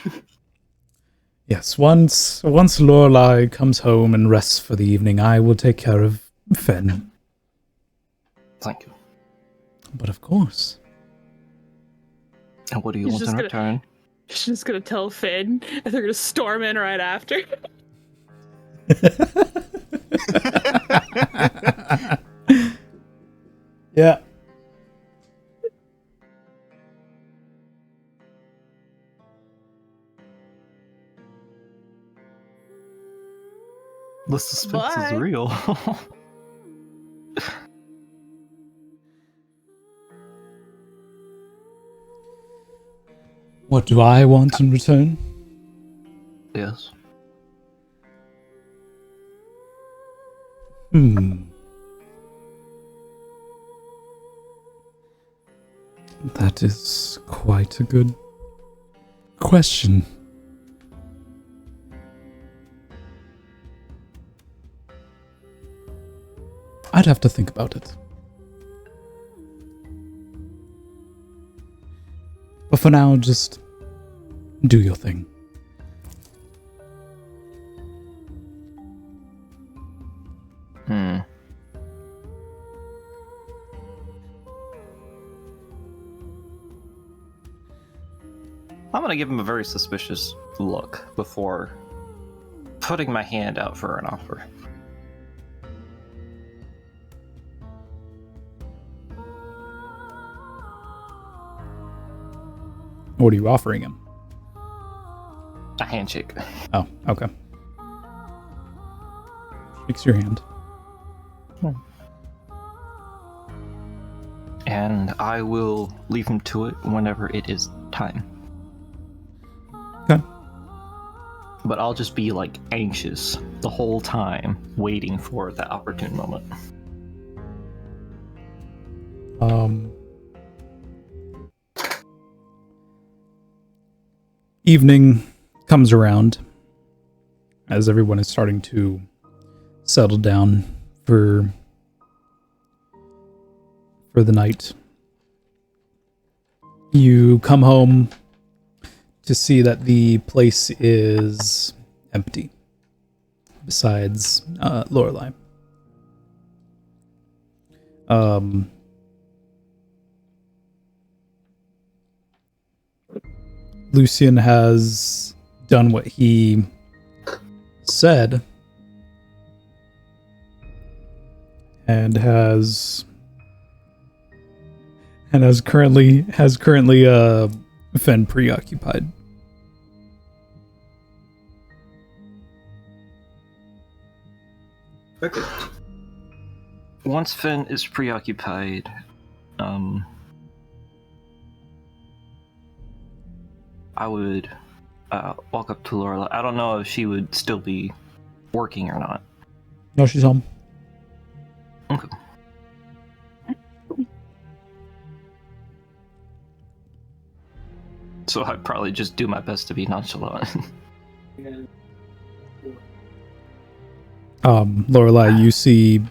Yes, once Lorelai comes home and rests for the evening, I will take care of Finn. Thank you. But of course. And what do you He's want just in gonna- return? She's just gonna tell Finn, and they're gonna storm in right after. Yeah. The suspense is Bye. real. What do I want in return? Yes. That is quite a good question. I'd have to think about it. But for now, just do your thing. I'm gonna give him a very suspicious look before putting my hand out for an offer. What are you offering him? A handshake. Oh, okay. Shakes your hand. And I will leave him to it whenever it is time. Okay. But I'll just be like anxious the whole time, waiting for that opportune moment. Evening comes around as everyone is starting to settle down for the night. You come home to see that the place is empty, besides Lorelai. Lucian has done what he said and has currently Fen preoccupied. Okay. Once Finn is preoccupied, I would walk up to Lorelai. I don't know if she would still be working or not. No, she's home. Okay. So I'd probably just do my best to be nonchalant. Lorelai, you see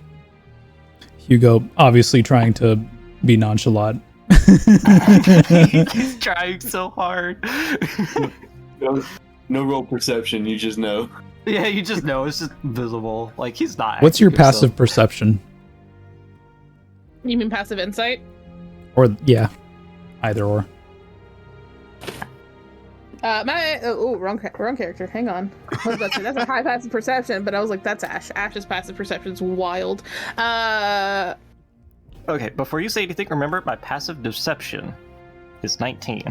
Hugo obviously trying to be nonchalant. He's trying so hard. No real perception, you just know. Yeah, you just know it's just visible. Like he's not. What's your acting himself. passive perception? You mean passive insight? Or yeah, either or. Wrong character. Hang on. I was about to say, that's a high passive perception, but I was like, that's Ash. Ash's passive perception's wild. Okay, before you say anything, remember my passive deception is 19.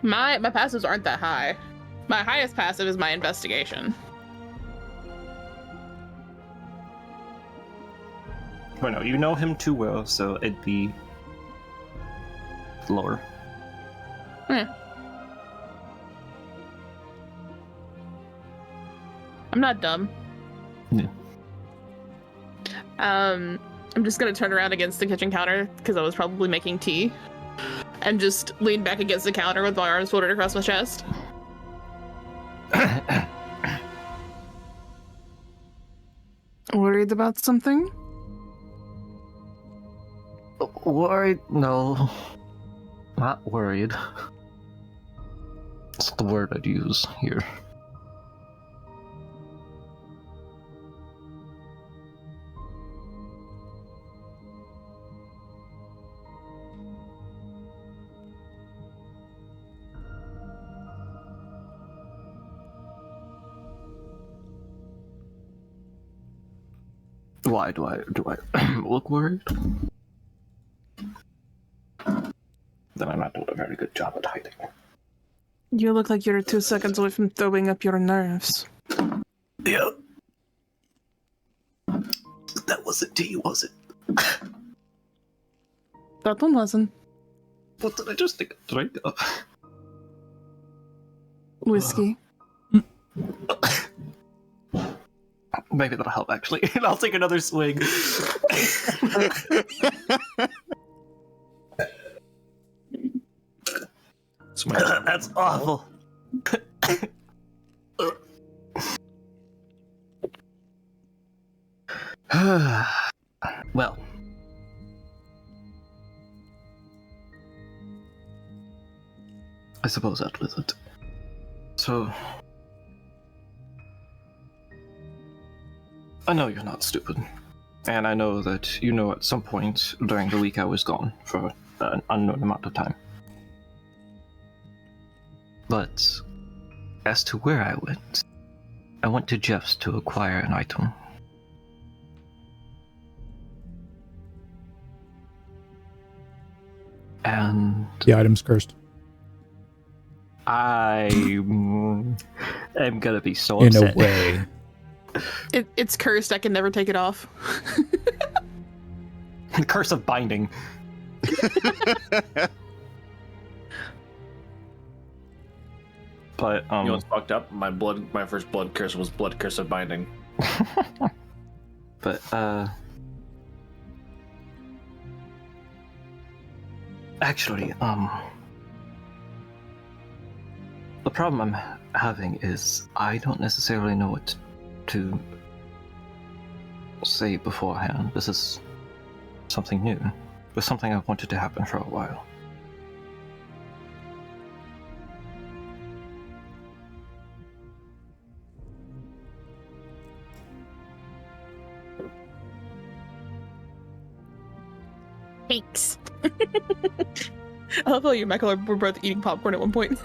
My passives aren't that high. My highest passive is my investigation. Well, no, you know him too well, so it'd be lower. I'm not dumb. Yeah. I'm just gonna turn around against the kitchen counter because I was probably making tea. and just lean back against the counter with my arms folded across my chest. Worried about something? Worried? No. Not worried. It's the word I'd use here. Why do I look worried? Then I'm not doing a very good job at hiding. You look like you're 2 seconds away from throwing up your nerves. Yeah. That wasn't tea, was it? That one wasn't. What did I just take a drink of? Whiskey. Maybe that'll help, actually. And I'll take another swig. That's awful. Well. I suppose that was it. So... I know you're not stupid. And I know that you know at some point during the week I was gone for an unknown amount of time. But as to where I went to Jeff's to acquire an item. And The item's cursed. I am gonna be so In upset. a way. It's cursed. I can never take it off. The curse of binding. But You know what's fucked up? My first blood curse was blood curse of binding. but actually, the problem I'm having is I don't necessarily know what to say beforehand. This is something new. It was something I've wanted to happen for a while. Thanks. I love how you and Michael were both eating popcorn at one point.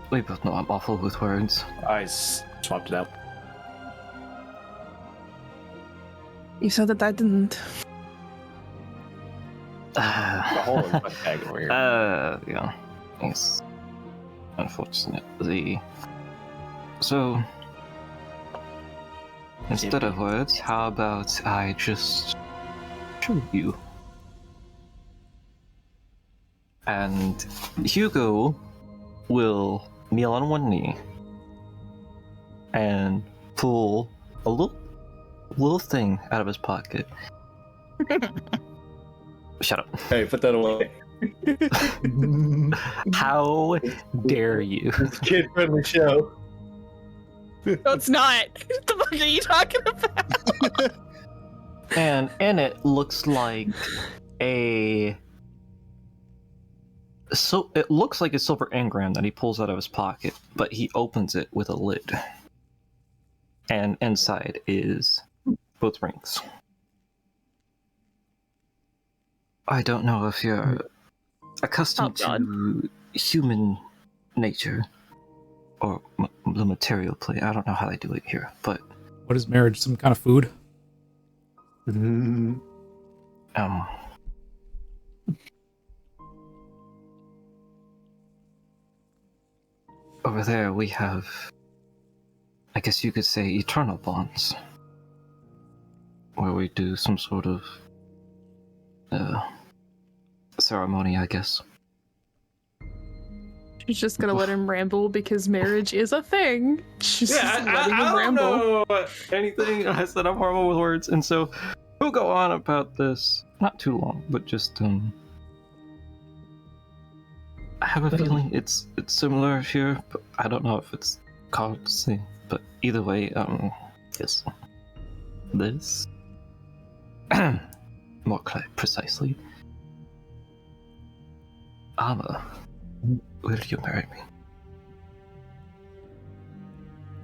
We both know I'm awful with words. I swapped it out. You said that I didn't. The whole bag over here. Yeah. It's unfortunately. So, instead of words, how about I just show you? And Hugo will kneel on one knee and pull a little thing out of his pocket. Shut up. Hey, put that away. How dare you? It's a kid-friendly show. No, it's not. What the fuck are you talking about? And in it looks like a... So it looks like a silver engram that he pulls out of his pocket, but he opens it with a lid. And inside is both rings. I don't know if you're accustomed to human nature or the material plane. I don't know how they do it here, but What is marriage? Some kind of food? Over there we have, I guess you could say, eternal bonds, where we do some sort of ceremony, I guess. She's just gonna let him ramble because marriage is a thing. She's just letting him ramble. know anything. I said I'm horrible with words, and so we'll go on about this. Not too long, but just I have a feeling it's similar here, but I don't know if it's called the same. But either way, yes, this more precisely, Amma, will you marry me?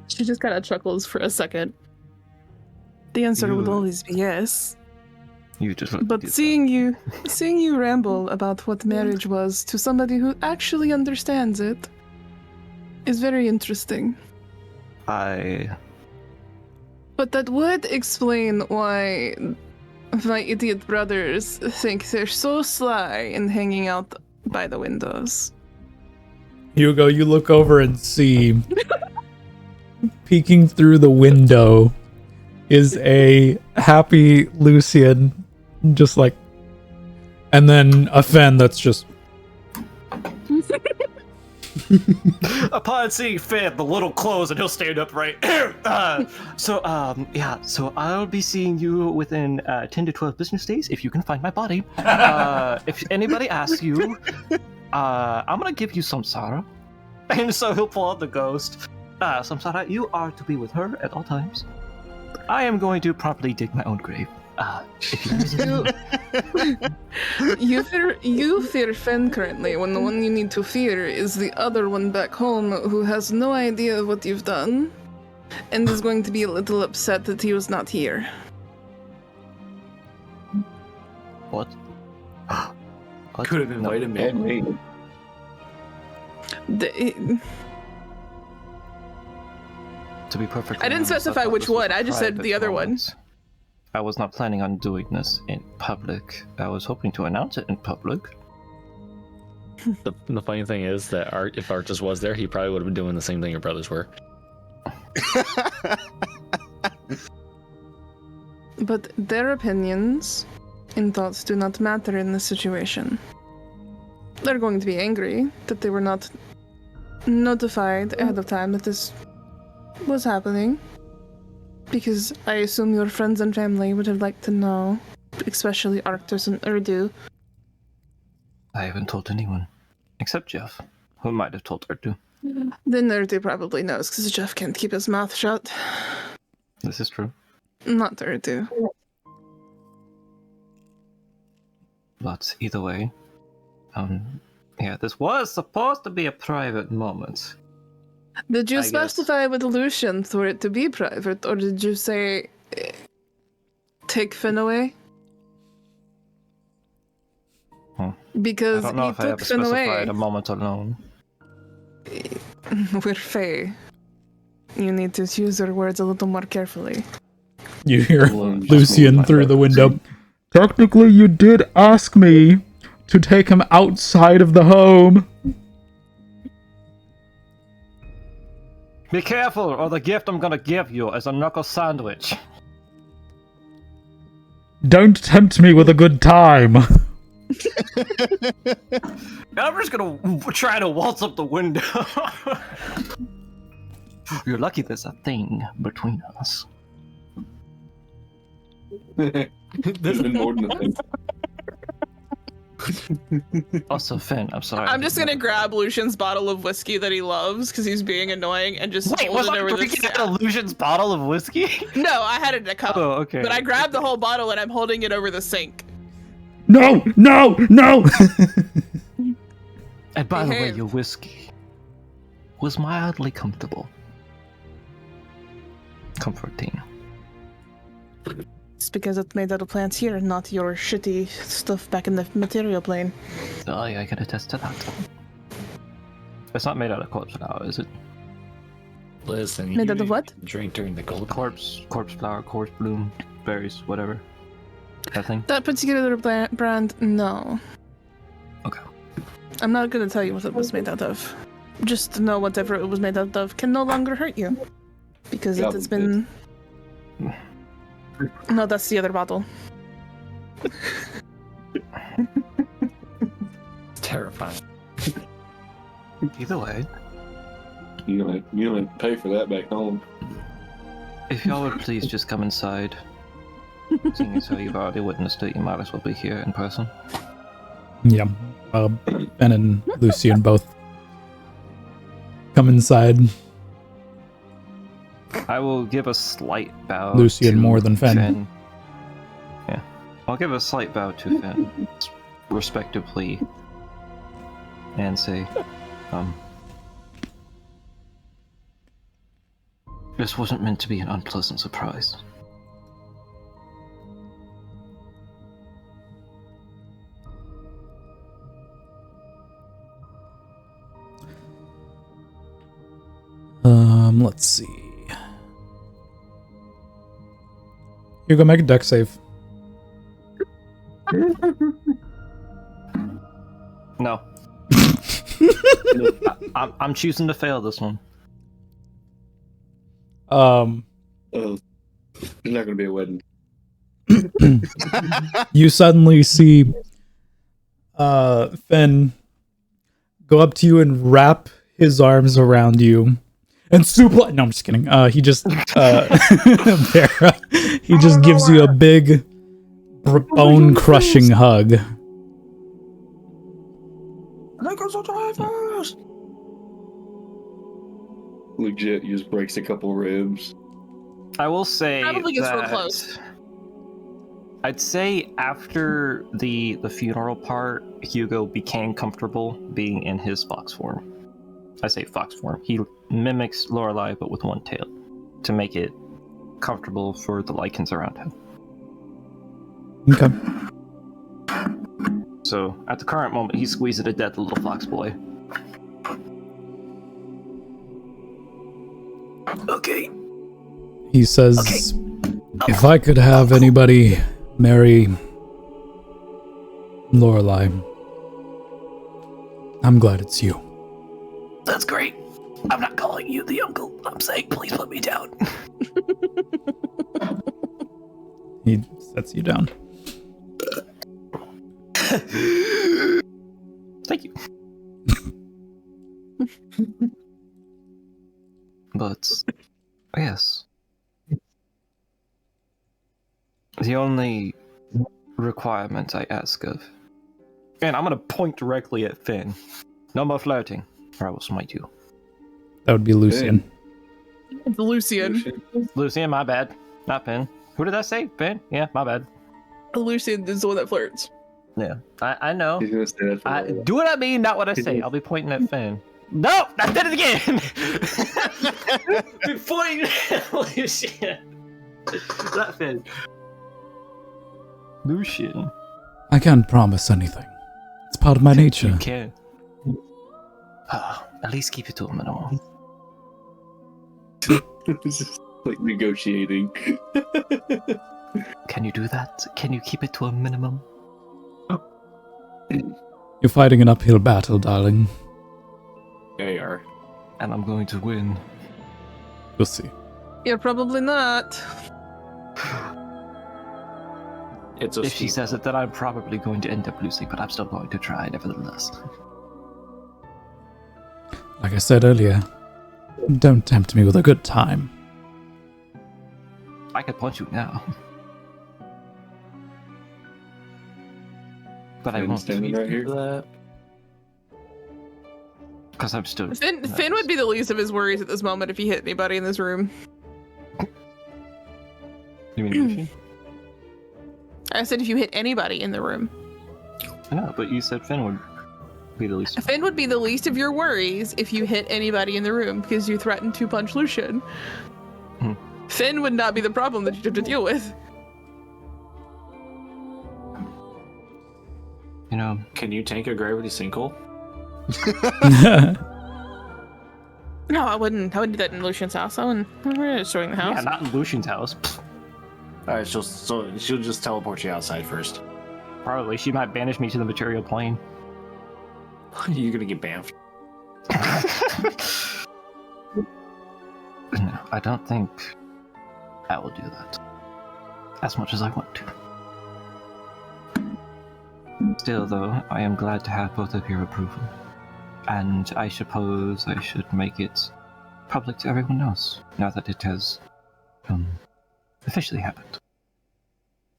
She just kind of chuckles for a second. The answer would always be yes. You just But seeing you ramble about what marriage was to somebody who actually understands it is very interesting. I But that would explain why my idiot brothers think they're so sly in hanging out by the windows. Hugo, you look over and see peeking through the window is a happy Lucian, just like, and then a Fen that's just. Upon seeing Finn, the little close, and he'll stand upright. So I'll be seeing you within 10 to 12 business days if you can find my body. If anybody asks you, I'm gonna give you samsara. And so he'll pull out the ghost. Samsara, you are to be with her at all times. I am going to properly dig my own grave. If you You fear Fen currently, when the one you need to fear is the other one back home who has no idea what you've done and is going to be a little upset that he was not here. What? Could have invited me. And me. To be perfect. I didn't specify which one, I just said the other one. I was not planning on doing this in public. I was hoping to announce it in public. The funny thing is that if Art just was there, he probably would have been doing the same thing your brothers were. But their opinions and thoughts do not matter in this situation. They're going to be angry that they were not notified ahead of time that this was happening. Because I assume your friends and family would have liked to know, especially Arcturus and Urdu. I haven't told anyone, except Jeff, who might have told Urdu. Then Urdu probably knows, because Jeff can't keep his mouth shut. This is true. Not Urdu. But either way, this was supposed to be a private moment. Did you I specify with Lucian for it to be private, or did you say take Finn away? Because I don't know he if I took ever Finn away. specified a moment alone. We're Fae. You need to use your words a little more carefully. You hear Lucian through the window. Technically, you did ask me to take him outside of the home. Be careful, or the gift I'm gonna give you is a knuckle sandwich. Don't tempt me with a good time. I'm just gonna try to waltz up the window. You're lucky there's a thing between us. There's been more than a thing. Also, Finn, I'm sorry. I'm just gonna grab Lucian's bottle of whiskey that he loves because he's being annoying and just Wait, hold was it I over drinking Illusion's bottle of whiskey? No, I had it in a cup. Oh, okay. But I grabbed the whole bottle and I'm holding it over the sink. No, no, no! And by the way, Behave. your whiskey was mildly comfortable. Comforting. It's because it's made out of plants here, not your shitty stuff back in the material plane. Oh, yeah, I can attest to that. It's not made out of corpse flower, is it? Listen, Made you out of what? drink during the gold. Corpse flower, corpse bloom, berries, whatever. That thing? That particular brand, no. Okay. I'm not gonna tell you what it was made out of. Just know whatever it was made out of can no longer hurt you. Because it has been... No, that's the other bottle. It's terrifying. Either way, You gonna pay for that back home. if y'all would please just come inside. Seeing as how you've already witnessed it, you might as well be here in person. Yeah. Ben and Lucian both come inside. I will give a slight bow. Lucian to more than Finn. Yeah, I'll give a slight bow to Finn, respectively, and say, this wasn't meant to be an unpleasant surprise. Let's see. You go make a deck save. No. I'm choosing to fail this one. Oh, there's not gonna be a wedding. You suddenly see Finn go up to you and wrap his arms around you and suplex. No, I'm just kidding. He just he just gives you a big bone-crushing hug. Legit, he just breaks a couple ribs. I will say Probably gets real that close. I'd say after the funeral part, Hugo became comfortable being in his fox form. I say fox form. He mimics Lorelei, but with one tail, to make it comfortable for the lichens around him. Okay. So at the current moment, he's squeezing to death, the little fox boy. Okay. He says, if I could have anybody marry Lorelei, I'm glad it's you. That's great. I'm not calling you the uncle. I'm saying please put me down. He sets you down. Thank you. But, yes. The only requirement I ask of... And I'm gonna point directly at Finn. No more flirting, or I will smite you. That would be Lucian. It's Lucian. Lucian, my bad. Not Finn. Who did I say? Finn? Yeah, my bad. Lucian is the one that flirts. Yeah, I know. He's gonna say that for a while. Do what I mean, not what I say. I'll be pointing at Finn. No! I did it again! Be pointing at Lucian. Not Finn. Lucian. I can't promise anything. It's part of my nature. You can. At least keep it to a minimum. This is like negotiating. Can you do that? Can you keep it to a minimum? You're fighting an uphill battle, darling. They are. And I'm going to win. We'll see. You're probably not. It's a If she steep says it, then I'm probably going to end up losing, but I'm still going to try nevertheless. Like I said earlier, don't tempt me with a good time. I could punch you now. But I Finn's won't. standing right here. Because I'm still... Finn would be the least of his worries at this moment if he hit anybody in this room. You mean Lucian? I said if you hit anybody in the room. I know, but you said Finn would be the least. Finn would be the least of your worries if you hit anybody in the room because you threatened to punch Lucian. Hmm. Finn would not be the problem that you have to deal with. You know, Can you tank a gravity sinkhole? No, I wouldn't. I wouldn't do that in Lucian's house. We're destroying the house. yeah, not in Lucian's house. All right, she'll just teleport you outside first. Probably. She might banish me to the material plane. You're gonna get bamfed. No, I don't think I will do that. As much as I want to. Still, though, I am glad to have both of your approval. And I suppose I should make it public to everyone else, now that it has officially happened.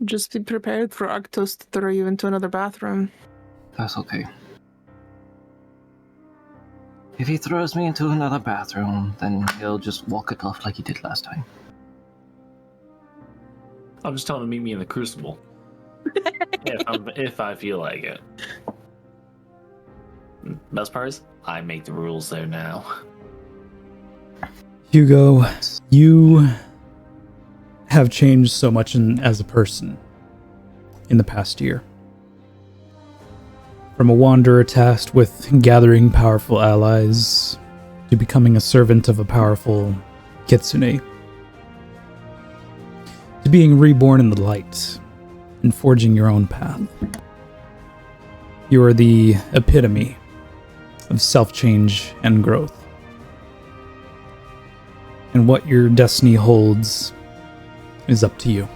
Just be prepared for Arctos to throw you into another bathroom. That's okay. If he throws me into another bathroom, then he'll just walk it off like he did last time. I'm just telling him to meet me in the Crucible. if I feel like it. Best part is, I make the rules there now. Hugo, you have changed so much as a person in the past year. From a wanderer tasked with gathering powerful allies to becoming a servant of a powerful kitsune, to being reborn in the light and forging your own path. You are the epitome of self-change and growth. And what your destiny holds is up to you.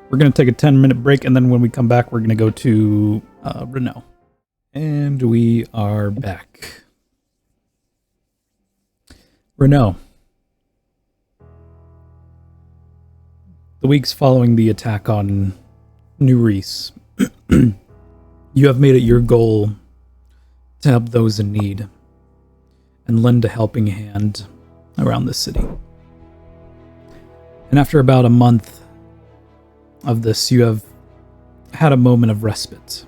We're going to take a 10-minute break, and then when we come back, we're going to go to Renault. And we are back. Renault. The weeks following the attack on New Reese, you have made it your goal to help those in need and lend a helping hand around the city. And after about a month of this, you have had a moment of respite.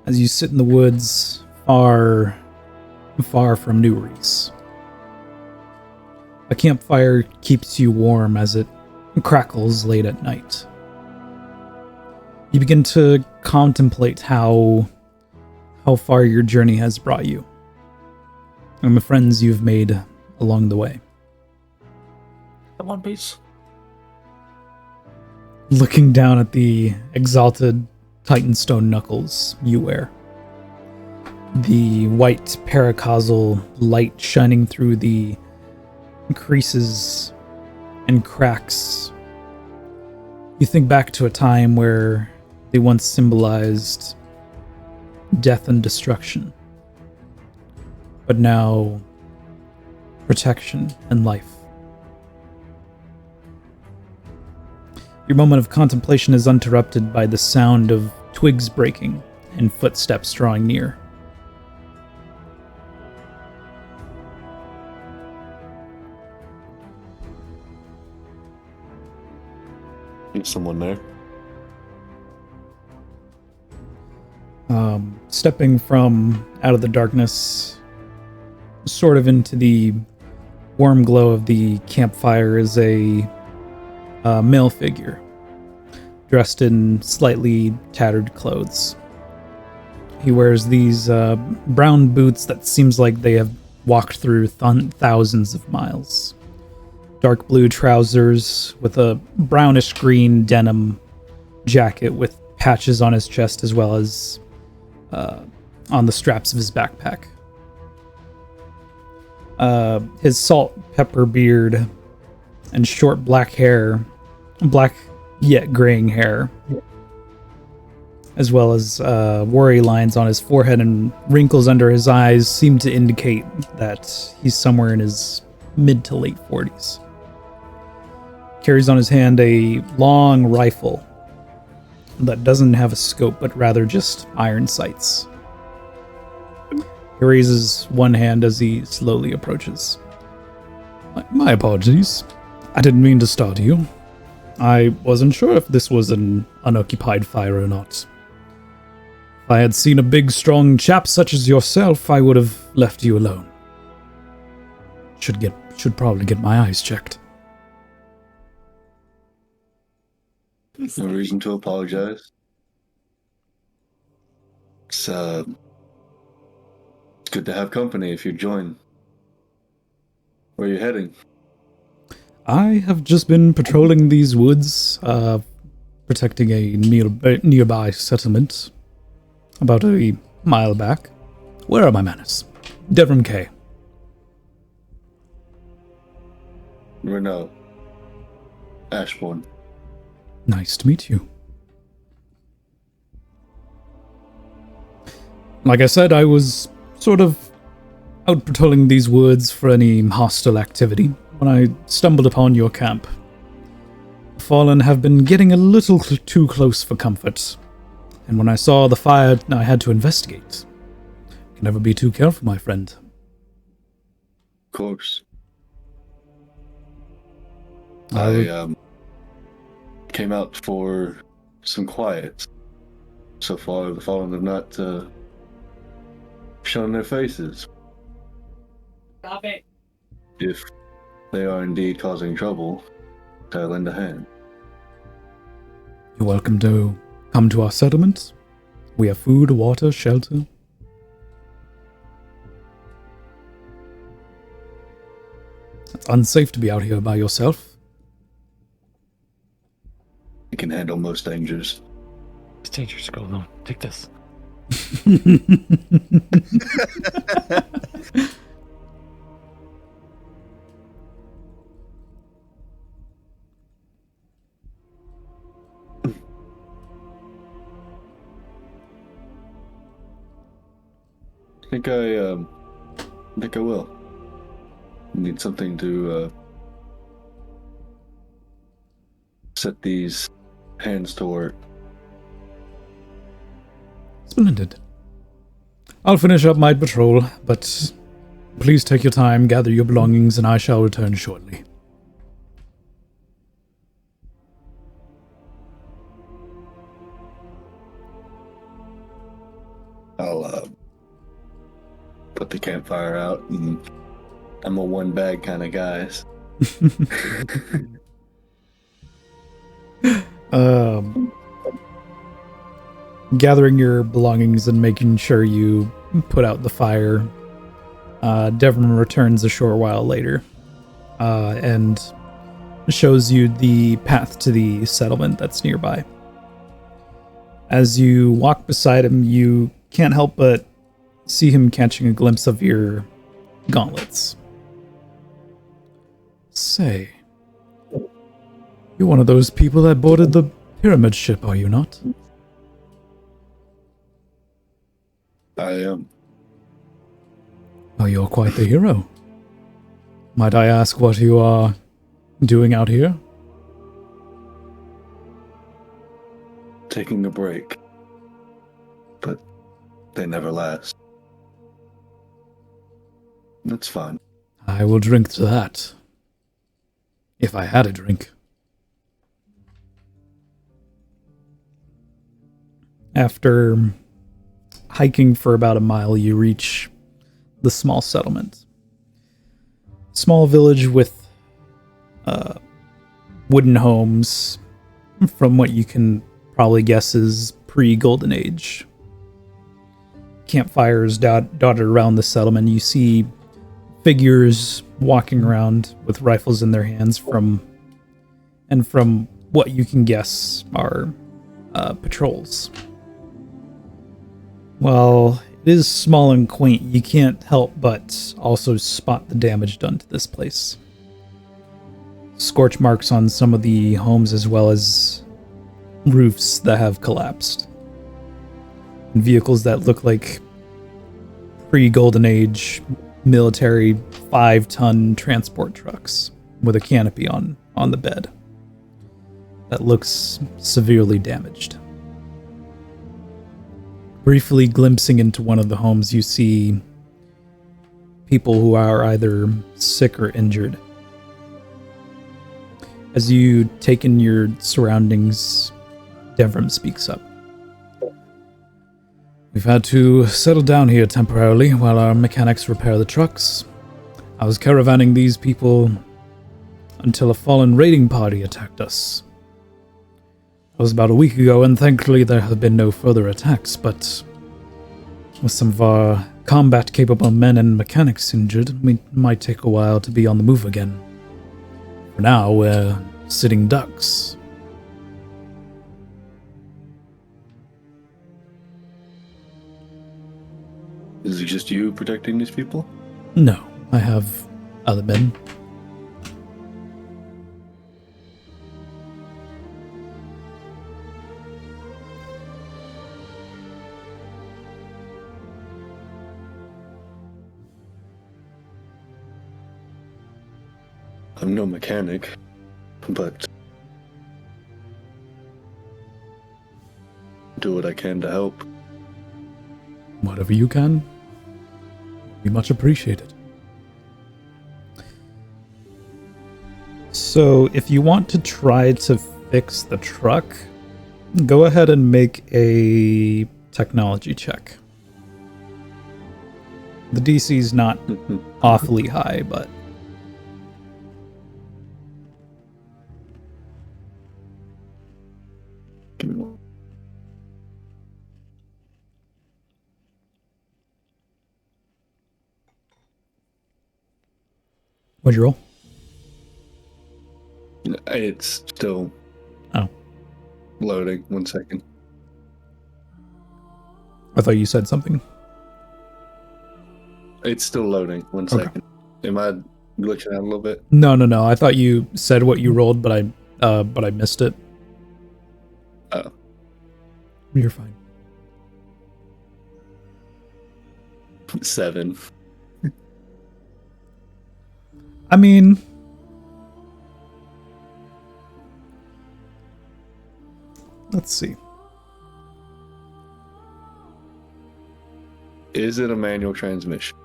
As you sit in the woods, far from New Reese. A campfire keeps you warm as it crackles late at night. You begin to contemplate how far your journey has brought you, and the friends you've made along the way. One Piece. Looking down at the exalted Titanstone knuckles you wear, the white paracausal light shining through the creases and cracks, you think back to a time where they once symbolized death and destruction, but now protection and life. Your moment of contemplation is interrupted by the sound of twigs breaking and footsteps drawing near. Is someone there? Stepping from out of the darkness, sort of into the warm glow of the campfire, is a male figure, dressed in slightly tattered clothes. He wears these brown boots that seems like they have walked through thousands of miles. Dark blue trousers with a brownish green denim jacket with patches on his chest as well as on the straps of his backpack. His salt pepper beard and short black hair, black yet graying hair, as well as worry lines on his forehead and wrinkles under his eyes seem to indicate that he's somewhere in his mid to late 40s. Carries on his hand a long rifle that doesn't have a scope, but rather just iron sights. He raises one hand as he slowly approaches. My apologies. I didn't mean to startle you. I wasn't sure if this was an unoccupied fire or not. If I had seen a big, strong chap such as yourself, I would have left you alone. Should probably get my eyes checked. No reason to apologize. It's good to have company if you join. Where are you heading? I have just been patrolling these woods, protecting a nearby settlement, about a mile back. Where are my manners? Devram K. Renault. Ashbourne. Nice to meet you. Like I said, I was sort of out patrolling these woods for any hostile activity when I stumbled upon your camp. The Fallen have been getting a little too close for comfort, and when I saw the fire, I had to investigate. Can never be too careful, my friend. Of course. I I came out for some quiet. So far, the Fallen have not shown their faces. Stop it. If they are indeed causing trouble, I'll lend a hand. You're welcome to come to our settlement. We have food, water, shelter. It's unsafe to be out here by yourself. I can handle most dangers. It's dangerous to go alone. Take this. I think I will. Need something to set these hands to work. Splendid. I'll finish up my patrol, but please take your time, gather your belongings, and I shall return shortly. I'll put the campfire out, and I'm a one bag kind of guy. Gathering your belongings and making sure you put out the fire, Devon returns a short while later and shows you the path to the settlement that's nearby. As you walk beside him, you can't help but see him catching a glimpse of your gauntlets. Say, you're one of those people that boarded the pyramid ship, are you not? I am. Oh, you're quite the hero. Might I ask what you are doing out here? Taking a break. But they never last. That's fine. I will drink to that. If I had a drink. After hiking for about a mile, you reach the small settlement. Small village with wooden homes, from what you can probably guess is pre-Golden Age. Campfires dotted around the settlement. You see figures walking around with rifles in their hands from what you can guess are patrols. While it is small and quaint, you can't help but also spot the damage done to this place. Scorch marks on some of the homes as well as roofs that have collapsed. And vehicles that look like pre-Golden Age military 5-ton transport trucks with a canopy on the bed that looks severely damaged. Briefly glimpsing into one of the homes, you see people who are either sick or injured. As you take in your surroundings, Devram speaks up. We've had to settle down here temporarily while our mechanics repair the trucks. I was caravanning these people until a fallen raiding party attacked us. That was about a week ago, and thankfully there have been no further attacks, but with some of our combat-capable men and mechanics injured, it might take a while to be on the move again. For now, we're sitting ducks. Is it just you protecting these people? No, I have other men. I'm no mechanic, but do what I can to help. Whatever you can, we much appreciate it. So, if you want to try to fix the truck, go ahead and make a technology check. The DC's not awfully high, but... Give me one. What'd you roll? It's still loading. 1 second. I thought you said something. It's still loading. 1 Okay. second. Am I glitching out a little bit? No. I thought you said what you rolled, but I missed it. Oh. You're fine. 7. I mean, let's see. Is it a manual transmission?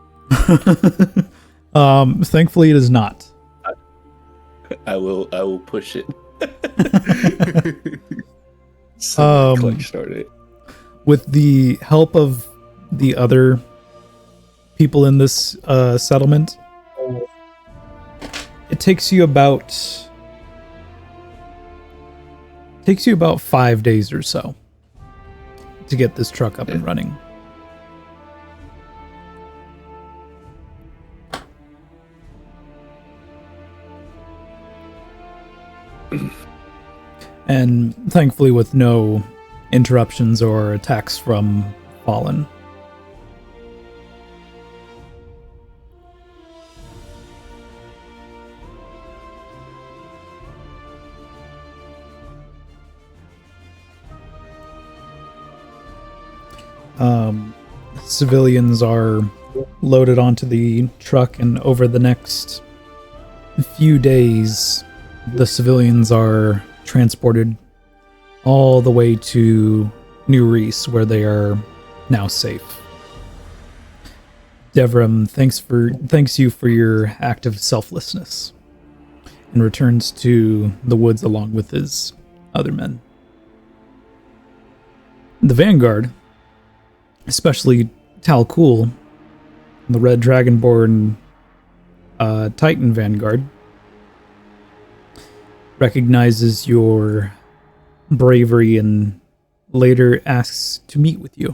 Thankfully it is not. I will push it. Click start it. With the help of the other people in this settlement, it takes you about 5 days or so to get this truck up and running. And thankfully with no interruptions or attacks from Fallen. Civilians are loaded onto the truck, and over the next few days, the civilians are transported all the way to New Reese, where they are now safe. Devram thanks you for your act of selflessness and returns to the woods along with his other men. The Vanguard, especially Tal Cool, the Red Dragonborn Titan Vanguard, recognizes your bravery and later asks to meet with you.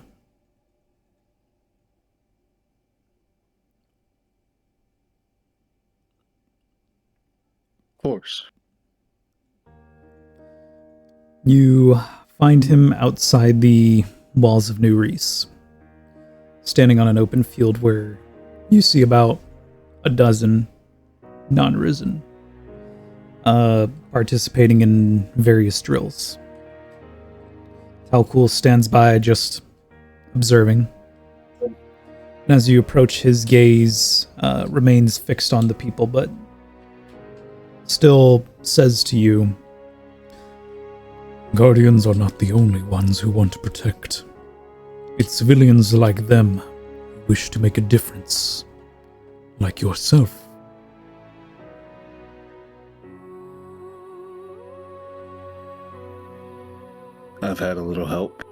Of course. You find him outside the walls of New Reese, standing on an open field where you see about a dozen non-risen participating in various drills. Talcool stands by, just observing. And as you approach, his gaze remains fixed on the people, but still says to you, "Guardians are not the only ones who want to protect. It's civilians like them who wish to make a difference, like yourself." I've had a little help.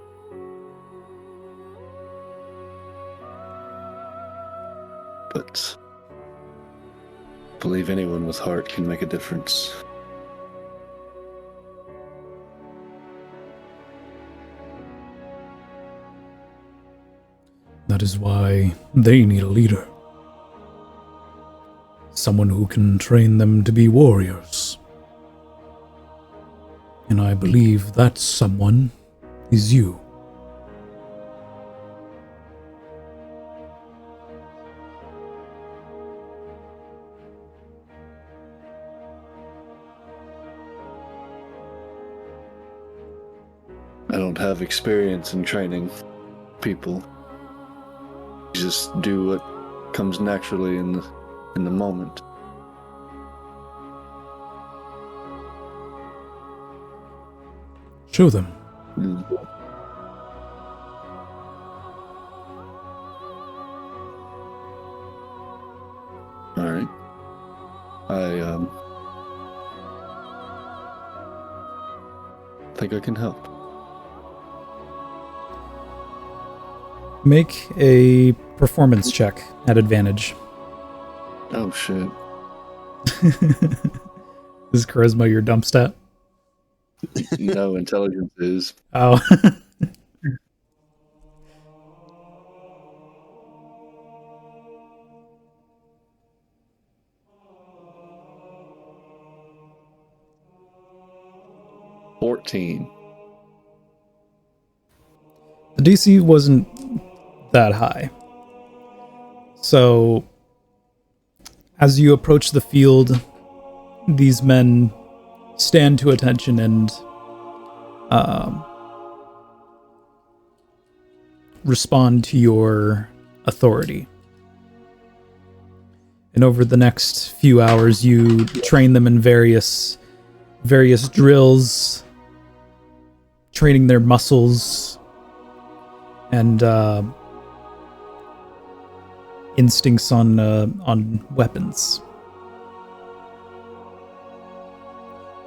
But I believe anyone with heart can make a difference. That is why they need a leader. Someone who can train them to be warriors. And I believe that someone is you. I don't have experience in training people. Just do what comes naturally in the moment. Show them. All right. I think I can help. Make a performance check at advantage. Oh shit. Is charisma your dump stat? No, intelligence is. Oh. $14. The DC wasn't that high. So, as you approach the field, these men stand to attention and respond to your authority. And over the next few hours, you train them in various drills, training their muscles and instincts on weapons.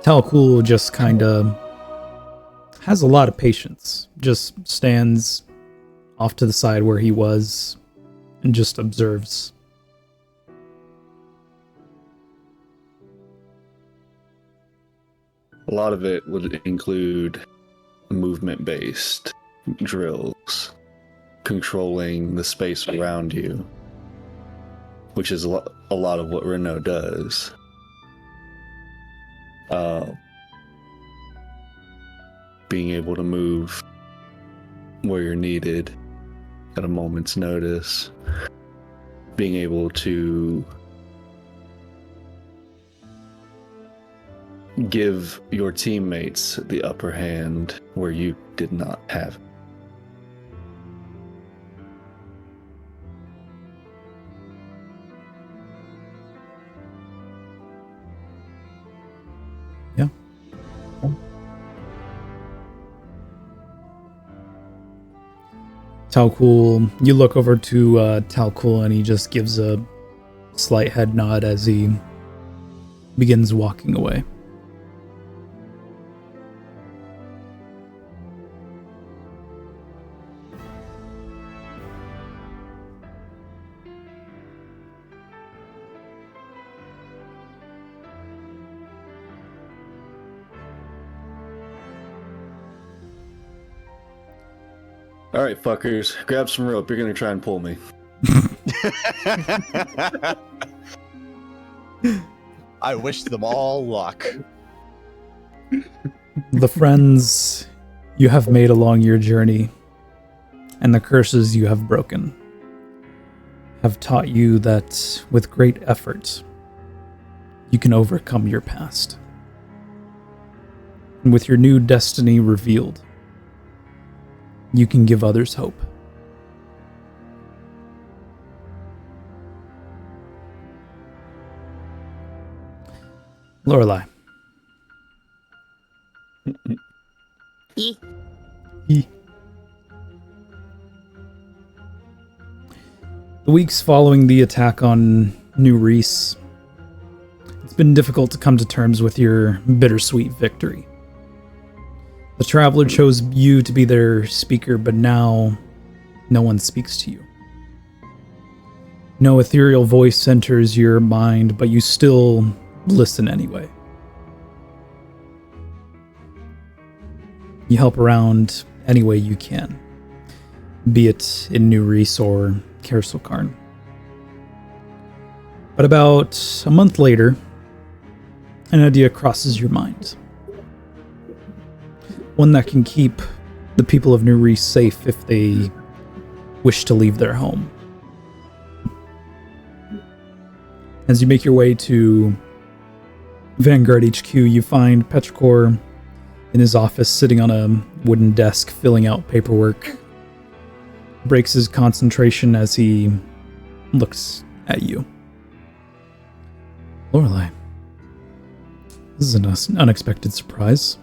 Talcool just kind of has a lot of patience. Just stands off to the side where he was and just observes. A lot of it would include movement-based drills, controlling the space around you, which is a lot of what Renault does. Being able to move where you're needed at a moment's notice, being able to give your teammates the upper hand where you did not have it. Yeah. Talcool, you look over to Talcool and he just gives a slight head nod as he begins walking away. All right, fuckers, grab some rope. You're gonna try and pull me. I wish them all luck. The friends you have made along your journey and the curses you have broken have taught you that with great effort, you can overcome your past. And with your new destiny revealed, you can give others hope. Lorelei. Yee. The weeks following the attack on New Reese, it's been difficult to come to terms with your bittersweet victory. The Traveler chose you to be their speaker, but now no one speaks to you. No ethereal voice enters your mind, but you still listen anyway. You help around any way you can, be it in New Reese or Kersilkarn. But about a month later, an idea crosses your mind. One that can keep the people of New Reese safe if they wish to leave their home. As you make your way to Vanguard HQ, you find Petrichor in his office sitting on a wooden desk filling out paperwork. Breaks his concentration as he looks at you. Lorelei, this is an unexpected surprise.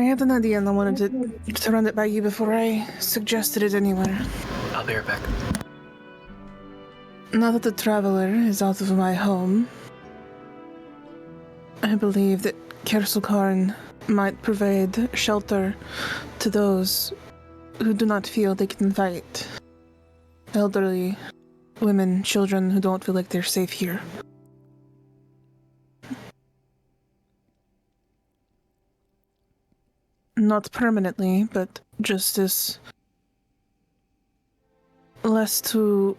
had an idea and I wanted to run it by you before I suggested it anywhere. I'll be right back. Now that the traveler is out of my home, I believe that Kersulkarn might provide shelter to those who do not feel they can fight. Elderly, women, children who don't feel like they're safe here. Not permanently, but just as less to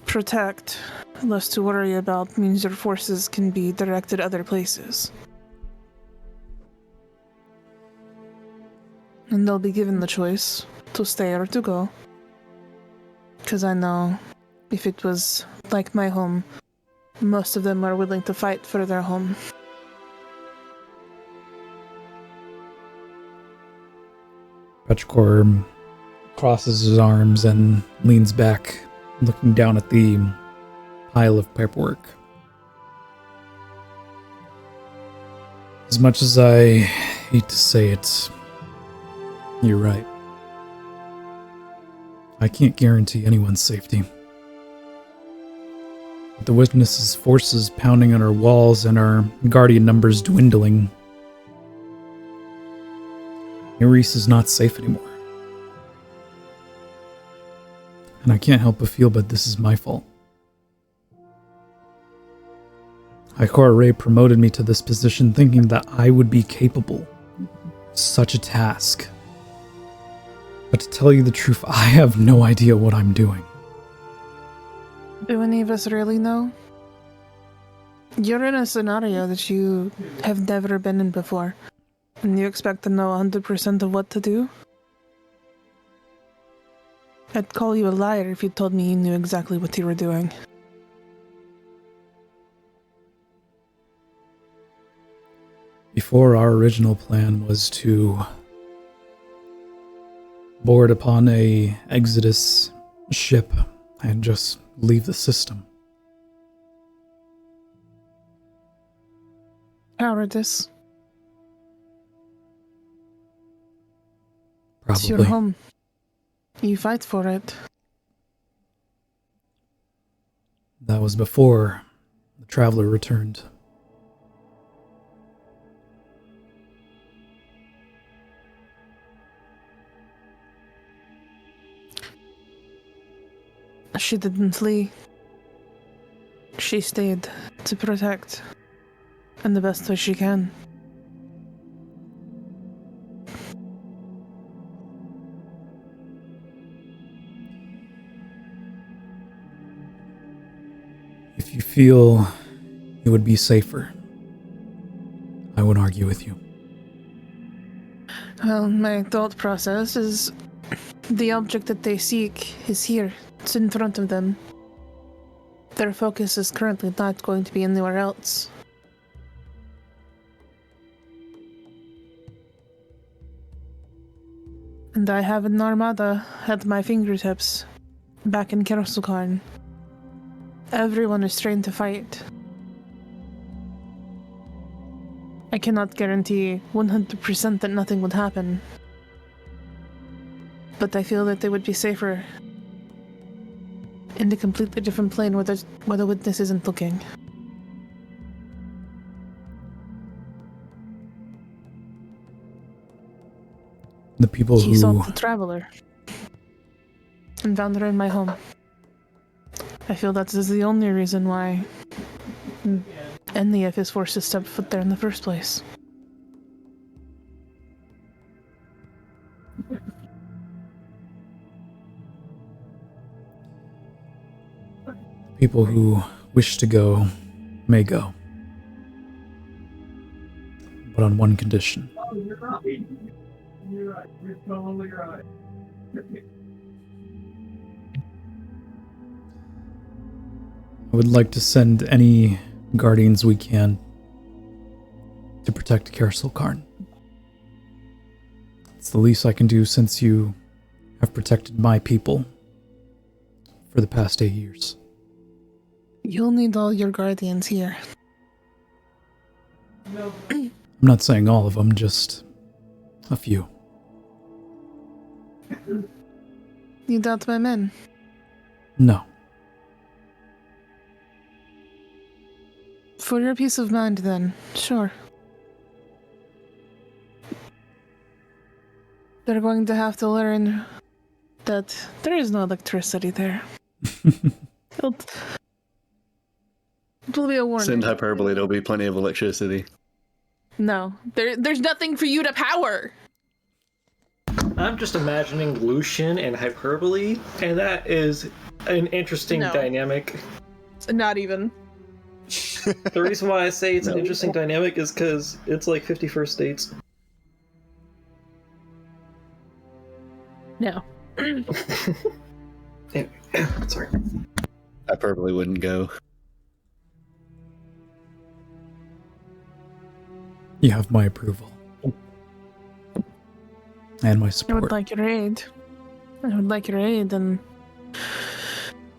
protect, less to worry about means your forces can be directed other places. And they'll be given the choice to stay or to go. Because I know if it was like my home, most of them are willing to fight for their home. Petrichor crosses his arms and leans back, looking down at the pile of paperwork. As much as I hate to say it, you're right. I can't guarantee anyone's safety. With the witnesses' forces pounding on our walls and our guardian numbers dwindling, Nerys is not safe anymore. And I can't help but feel that this is my fault. Ikora Ray promoted me to this position thinking that I would be capable of such a task. But to tell you the truth, I have no idea what I'm doing. Do any of us really know? You're in a scenario that you have never been in before, and you expect to know 100% of what to do? I'd call you a liar if you told me you knew exactly what you were doing. Before, our original plan was to board upon a Exodus ship and just leave the system. Cowardice. It's your Probably. home. You fight for it. That was before the Traveler returned. She didn't flee. She stayed to protect in the best way she can. If you feel it would be safer, I won't argue with you. Well, my thought process is the object that they seek is here. It's in front of them. Their focus is currently not going to be anywhere else. And I have an armada at my fingertips, back in Kersulkarn. Everyone is trained to fight. I cannot guarantee 100% that nothing would happen. But I feel that they would be safer in a completely different plane where the witness isn't looking. The people He who... sought the traveler and found her in my home. I feel that is the only reason why any of his forces stepped foot there in the first place. People who wish to go may go. But on one condition. You're right. You're right. You're totally right. I would like to send any guardians we can to protect Kersulkarn. It's the least I can do since you have protected my people for the past 8 years. You'll need all your guardians here. I'm not saying all of them, just A few. You doubt my men? No. For your peace of mind, then, sure. They're going to have to learn that there is no electricity there. It'll be a warning. Send hyperbole, there'll be plenty of electricity. No, there's nothing for you to power. I'm just imagining Lucian and hyperbole, and that is an interesting No. dynamic. Not even. The reason why I say it's an interesting dynamic is because it's like 51st States. No. Sorry. Hyperbole wouldn't go. You have my approval. And my I support. would like your aid. And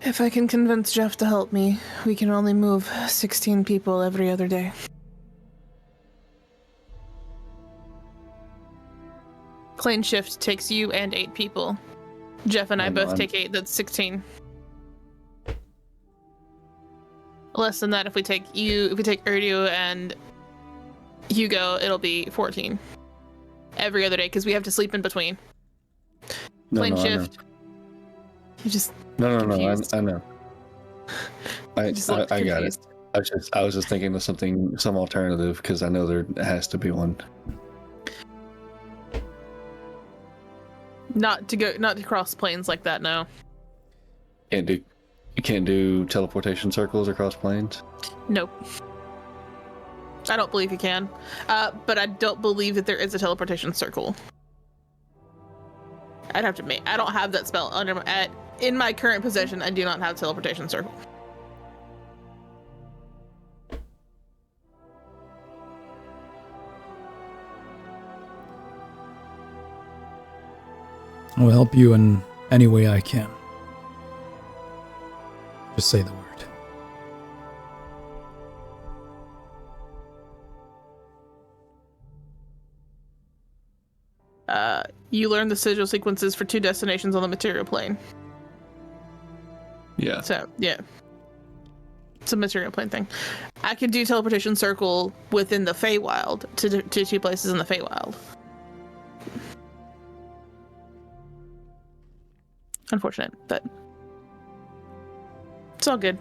if I can convince Jeff to help me, we can only move 16 people every other day. Plane shift takes you and 8 people. Jeff and I I'm both on. take 8, that's 16. Less than that if we take Urdu and Hugo, it'll be 14. Every other day, because we have to sleep in between. Plane shift. You just No, confused. I know. you just looked I got it. confused. I was just thinking of some alternative, because I know there has to be one. Not to cross planes like that, no. You can't do teleportation circles across planes? Nope. I don't believe you can. But I don't believe that there is a teleportation circle. I'd have to I don't have that spell in my current possession. I do not have teleportation circle. I will help you in any way I can. Just say the word. You learn the sigil sequences for 2 destinations on the material plane. Yeah. So, yeah. It's a material plane thing. I could do teleportation circle within the Feywild to 2 places in the Feywild. Unfortunate, but it's all good.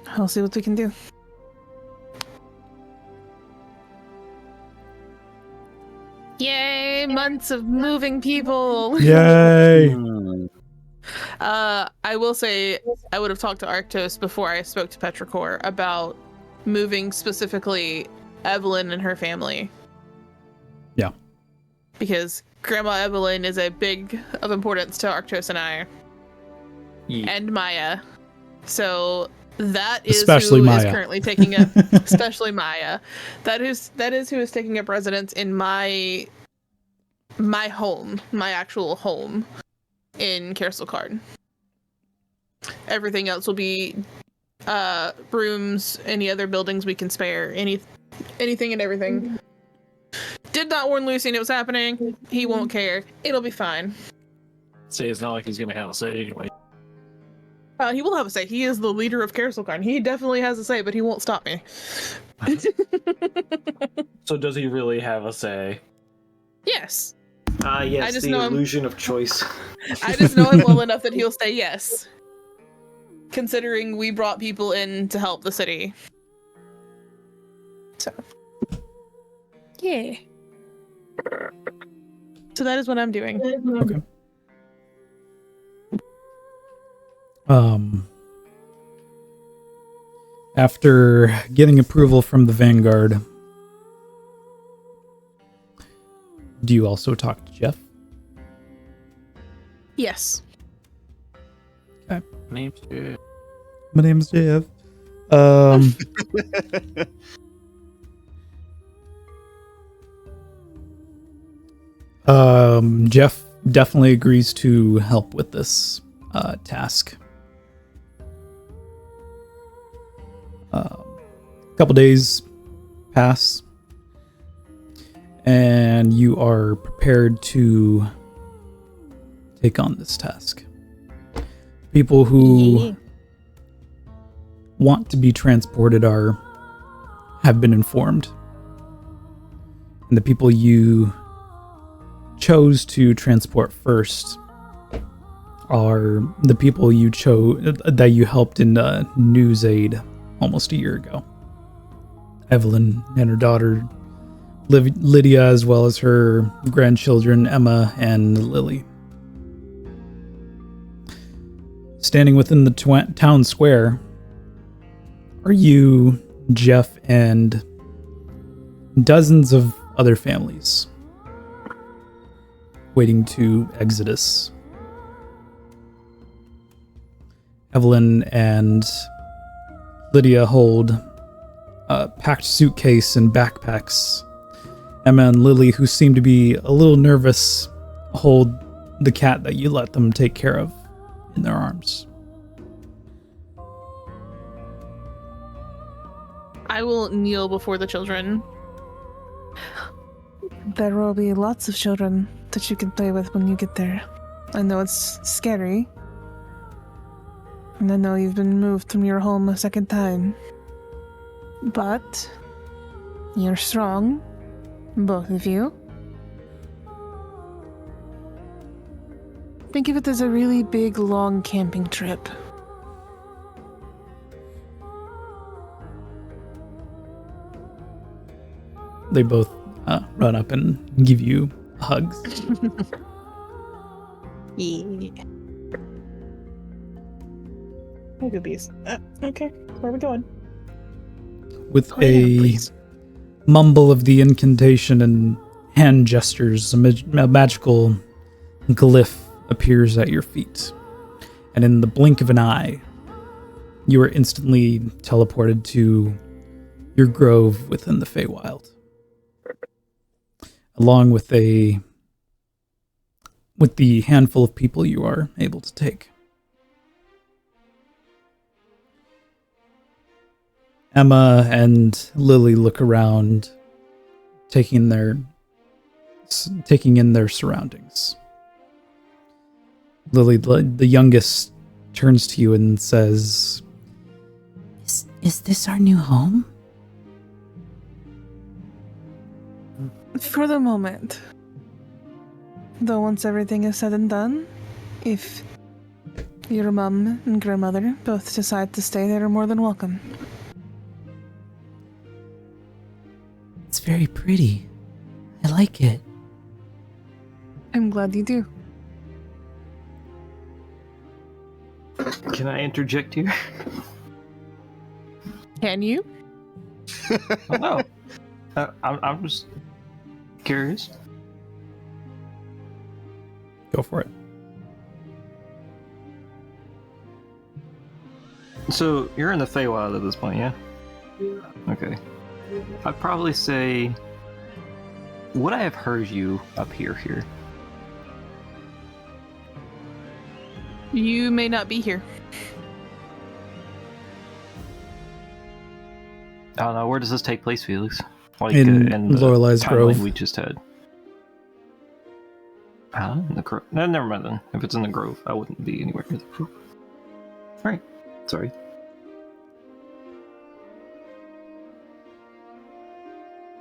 I'll see what we can do. Yay! Months of moving people. Yay! I will say I would have talked to Arctos before I spoke to Petrichor about moving specifically Evelyn and her family. Yeah. Because Grandma Evelyn is a big of importance to Arctos and I. Yeah. And Maya. So that is Especially who Maya. is currently taking up especially Maya. That is who is taking up residence in my home, my actual home in Kerselcard. Everything else will be rooms, any other buildings we can spare, anything and everything. Did not warn Lucian it was happening. He won't care. It'll be fine. Say it's not like he's gonna have a say anyway. He will have a say. He is the leader of Kerselcard. He definitely has a say, but he won't stop me. So does he really have a say? Yes. Yes, I just the know him- illusion of choice. I just know him well enough that he'll say yes. Considering we brought people in to help the city. So. Yeah. So that is what I'm doing. Okay. After getting approval from the Vanguard, do you also talk to Jeff? Yes. Name's Jeff. My name's Jeff. Jeff definitely agrees to help with this task. A couple days pass. and you are prepared to take on this task. People who want to be transported have been informed. And the people you chose to transport first are the people you chose that you helped in news aid almost a year ago. Evelyn and her daughter Lydia, as well as her grandchildren Emma and Lily. Standing within the town square are you, Jeff, and dozens of other families waiting to exodus. Evelyn and Lydia hold a packed suitcase and backpacks. Emma and Lily, who seem to be a little nervous, hold the cat that you let them take care of in their arms. I will kneel before the children. There will be lots of children that you can play with when you get there. I know it's scary. And I know you've been moved from your home a second time. But you're strong, both of you. Think of it as a really big, long camping trip. They both run up and give you hugs. Yeah. Look at these. Okay, where are we going? With a mumble of the incantation and hand gestures, a magical glyph appears at your feet. And in the blink of an eye, you are instantly teleported to your grove within the Feywild. Along with the handful of people you are able to take. Emma and Lily look around, taking in their surroundings. Lily, the youngest, turns to you and says, Is this our new home? For the moment. Though once everything is said and done, if your mum and grandmother both decide to stay, they're more than welcome. It's very pretty. I like it. I'm glad you do. Can I interject here? Can you? Oh, no. I'm just curious. Go for it. So, you're in the Feywild at this point, yeah? Okay. I'd probably say... Would I have heard you up here? You may not be here. I don't know, where does this take place, Felix? Like, In the Lorelei's timeline Grove. we just had. In the Grove? No, never mind then. If it's in the Grove, I wouldn't be anywhere near the Grove. Alright, sorry.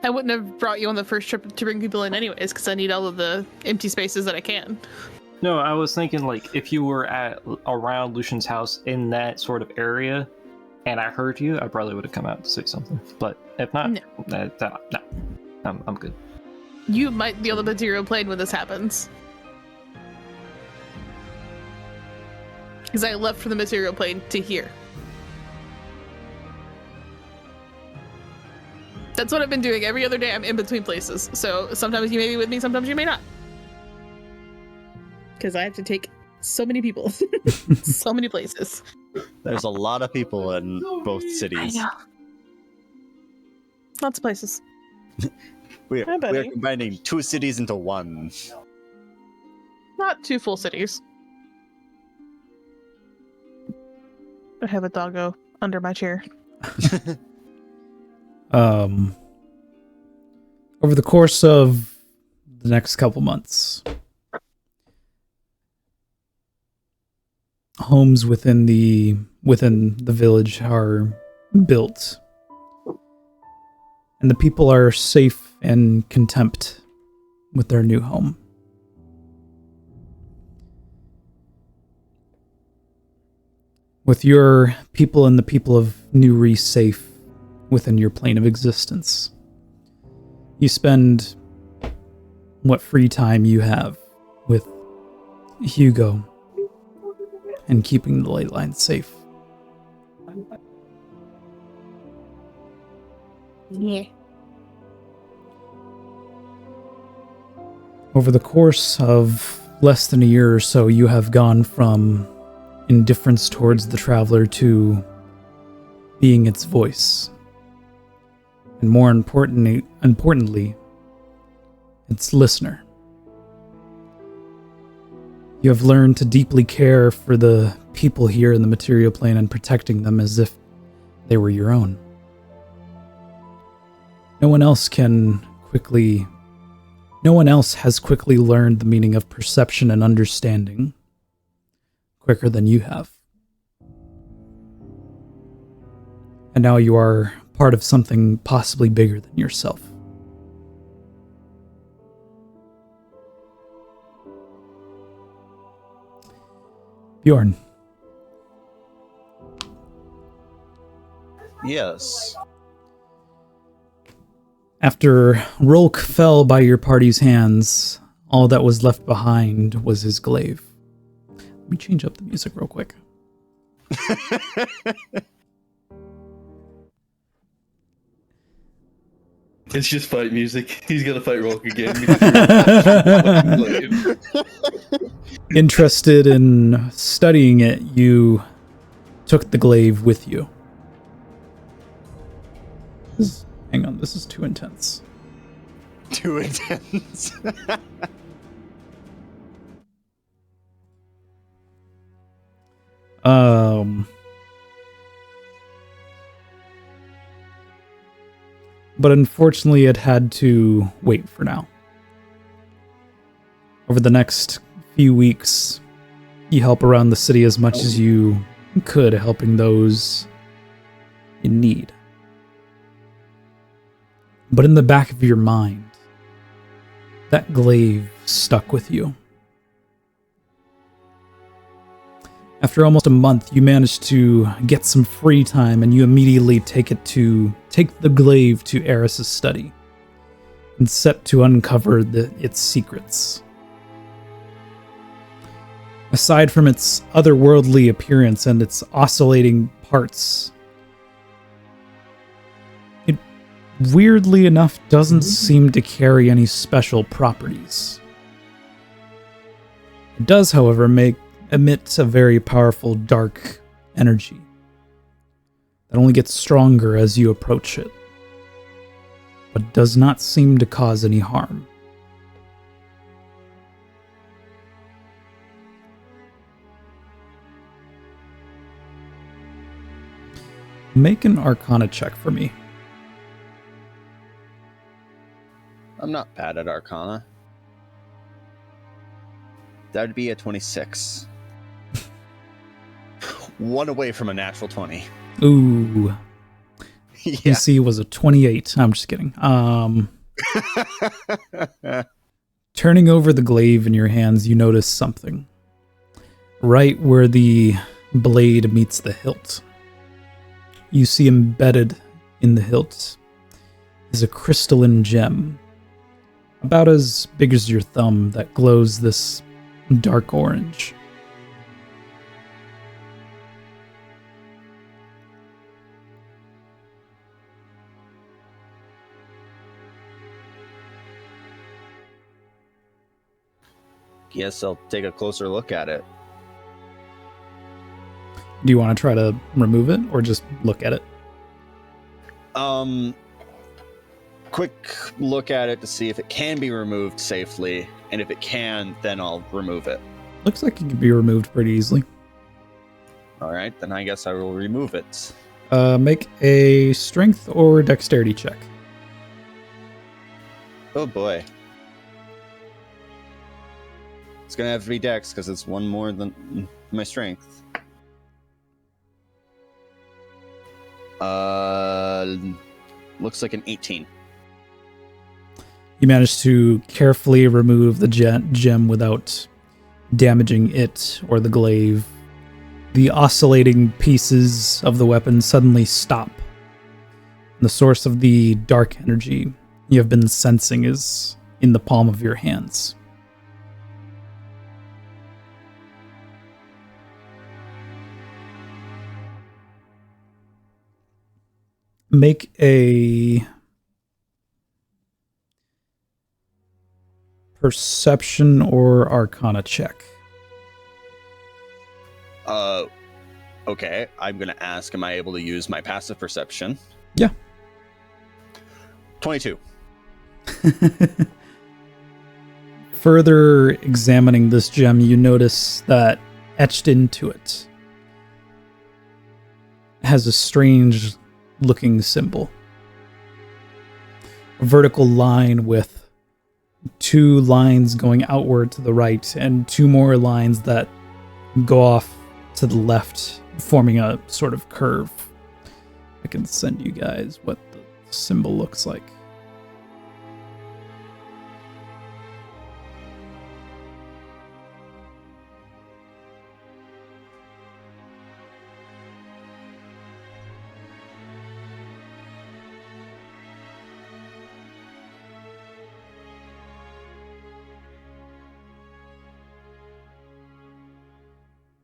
I wouldn't have brought you on the first trip to bring people in anyways, because I need all of the empty spaces that I can. No, I was thinking, like, if you were around Lucian's house in that sort of area, and I heard you, I probably would have come out to say something. But if not, no. I'm good. You might be on the material plane when this happens. Because I left from the material plane to here. That's what I've been doing. Every other day I'm in between places. So sometimes you may be with me, sometimes you may not. Because I have to take so many people. So many places. There's a lot of people in both cities. I know. Lots of places. We're Hi, buddy. combining 2 cities into one. Not 2 full cities. I have a doggo under my chair. Over Over the course of the next couple months, homes within the village are built, and the people are safe and content with their new home. With your people and the people of New Reese safe within your plane of existence, you spend what free time you have with Hugo and keeping the ley line safe. Yeah. Over the course of less than a year or so, you have gone from indifference towards the traveler to being its voice. And more importantly, its listener. You have learned to deeply care for the people here in the material plane and protecting them as if they were your own. No one else has quickly learned the meaning of perception and understanding quicker than you have. And now you are part of something possibly bigger than yourself. Bjorn. Yes. After Rolk fell by your party's hands, all that was left behind was his glaive. Let me change up the music real quick. It's just fight music. He's gonna fight Rolk again. Interested in studying it, you took the glaive with you. Hang on, this is too intense. Too intense. But unfortunately, it had to wait for now. Over the next few weeks, you help around the city as much as you could, helping those in need. But in the back of your mind, that glaive stuck with you. After almost a month, you managed to get some free time, and you immediately take the glaive to Eris's study and set to uncover its secrets. Aside from its otherworldly appearance and its oscillating parts, it weirdly enough doesn't seem to carry any special properties. It does, however, emit a very powerful dark energy that only gets stronger as you approach it, but does not seem to cause any harm. Make an Arcana check for me. I'm not bad at Arcana. That'd be a 26. One away from a natural 20. Ooh. Yeah. DC was a 28. I'm just kidding. Turning over the glaive in your hands, you notice something. Right where the blade meets the hilt, you see embedded in the hilt is a crystalline gem, about as big as your thumb, that glows this dark orange. Guess I'll take a closer look at it. Do you want to try to remove it or just look at it? Quick look at it to see if it can be removed safely, and if it can, then I'll remove it. Looks like it can be removed pretty easily. All right, then I guess I will remove it. Make a strength or dexterity check. Oh boy. It's gonna have to be Dex because it's one more than my strength. Looks like an 18. You manage to carefully remove the gem without damaging it or the glaive. The oscillating pieces of the weapon suddenly stop. The source of the dark energy you have been sensing is in the palm of your hands. Make a perception or arcana check. Okay. I'm gonna ask, am I able to use my passive perception? Yeah. 22. Further examining this gem, you notice that etched into it has a strange looking symbol. A vertical line with 2 lines going outward to the right and 2 more lines that go off to the left, forming a sort of curve. I can send you guys what the symbol looks like.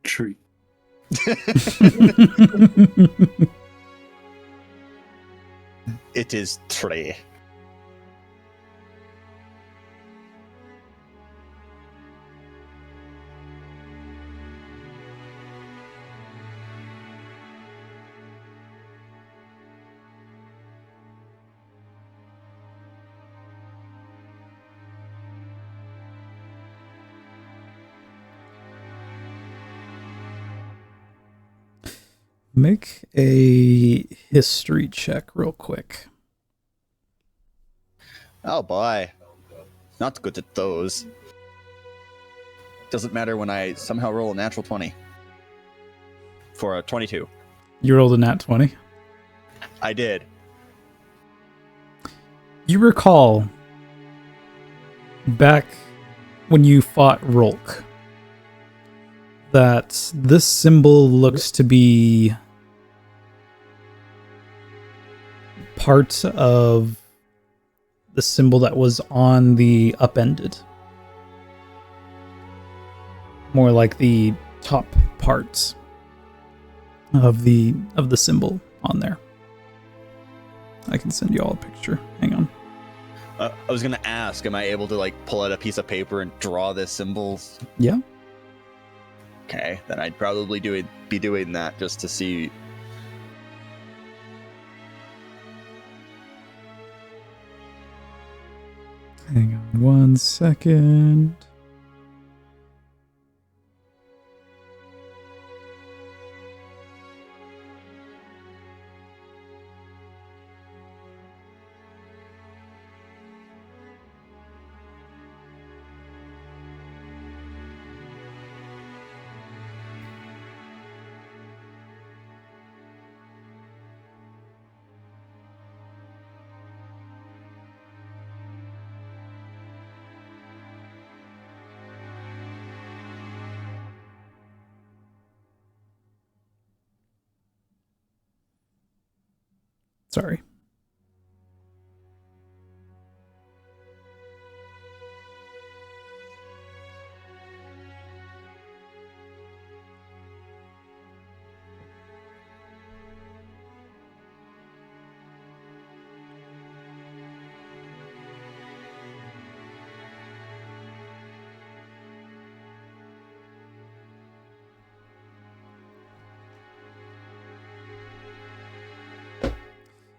Tree. It is tree. Make a history check real quick. Oh boy. Not good at those. Doesn't matter when I somehow roll a natural 20. For a 22. You rolled a nat 20. I did. You recall back when you fought Rolk that this symbol looks to be part of the symbol that was on the upended. More like the top parts of the symbol on there. I can send you all a picture. Hang on. I was gonna ask, am I able to like pull out a piece of paper and draw this symbol? Yeah. Okay, then I'd probably be doing that just to see. Hang on 1 second. Sorry.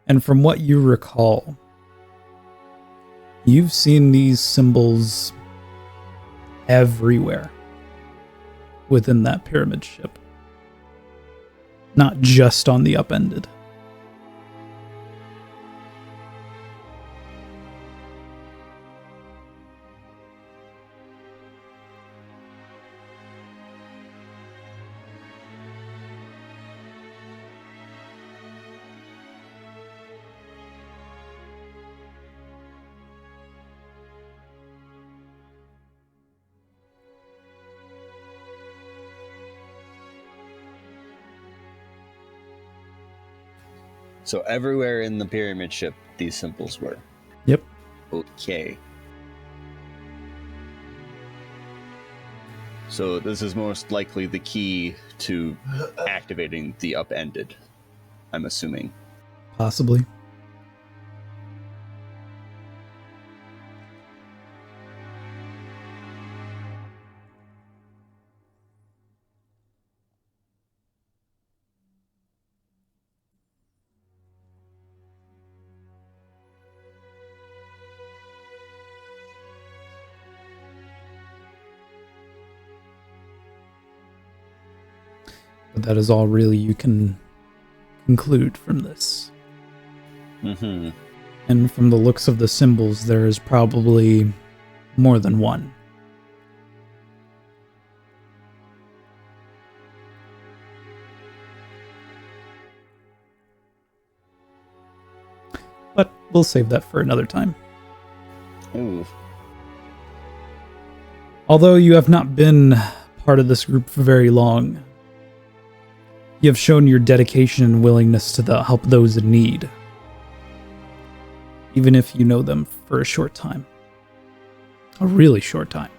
And from what you recall, you've seen these symbols everywhere within that pyramid ship. Not just on the upended. So everywhere in the pyramid ship, these symbols were. Yep. Okay. So this is most likely the key to activating the upended, I'm assuming. Possibly. But that is all really you can conclude from this. Mm-hmm. And from the looks of the symbols, there is probably more than one. But we'll save that for another time. Ooh. Although you have not been part of this group for very long, you have shown your dedication and willingness to help those in need, even if you know them for a short time. A really short time.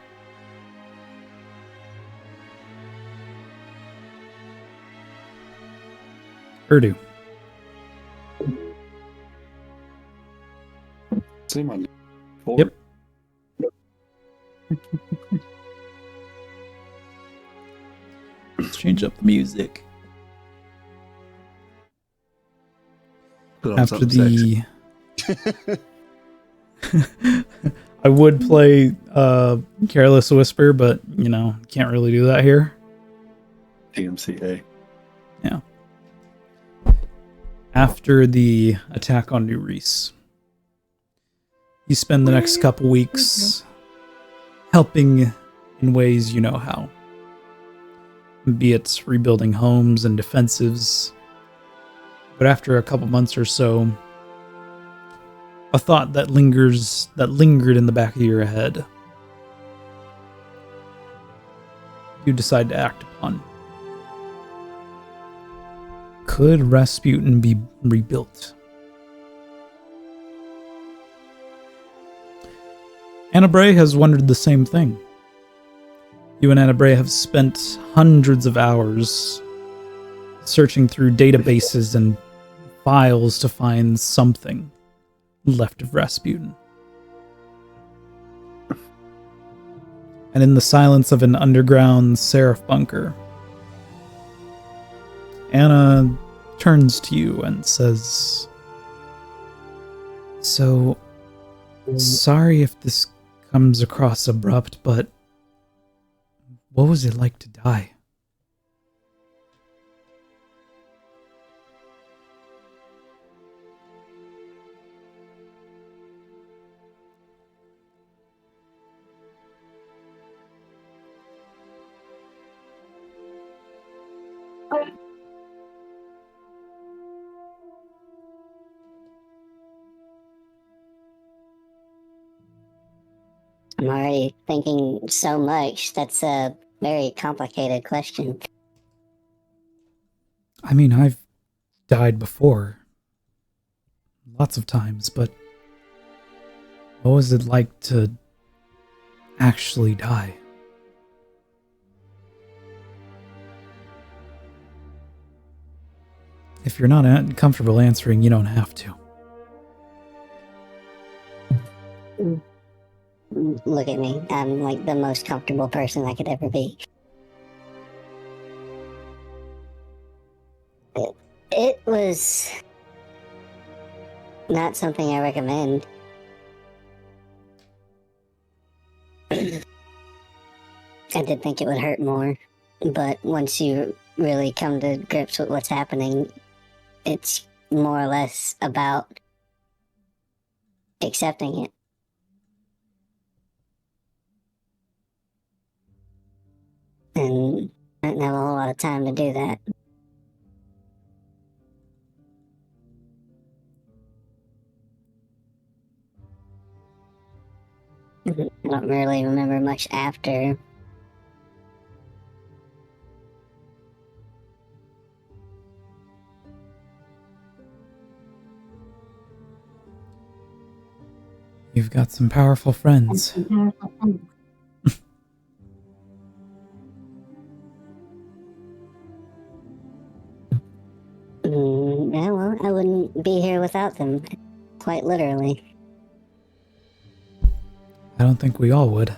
Urdu. Same on. Yep. Let's change up the music. Put on After something the... I would play Careless Whisper, but, you know, can't really do that here. DMCA. Yeah. After the attack on New Reese, you spend the next couple weeks helping in ways you know how. Be it rebuilding homes and defensives. But after a couple months or so, a thought that lingered in the back of your head, you decide to act upon. Could Rasputin be rebuilt? Anna Bray has wondered the same thing. You and Anna Bray have spent hundreds of hours searching through databases and files to find something left of Rasputin. And in the silence of an underground Seraph bunker, Anna turns to you and says, "So, sorry if this comes across abrupt, but what was it like to die?" I'm already thinking so much. That's a very complicated question. I mean, I've died before. Lots of times, but what was it like to actually die? If you're not comfortable answering, you don't have to. Look at me. I'm like the most comfortable person I could ever be. It was not something I recommend. I did think it would hurt more, but once you really come to grips with what's happening, it's more or less about accepting it. And I didn't have a whole lot of time to do that. I don't really remember much after. You've got some powerful friends. Yeah, well, I wouldn't be here without them. Quite literally. I don't think we all would.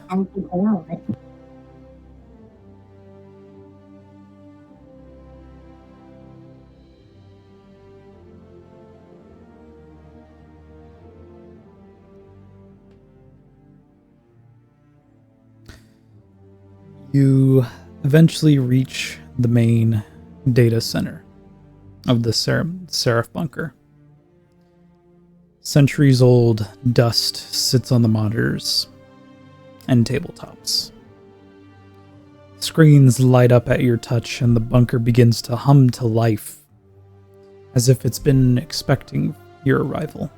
You eventually reach the main data center of the Seraph bunker. Centuries-old dust sits on the monitors and tabletops. Screens light up at your touch, and the bunker begins to hum to life, as if it's been expecting your arrival.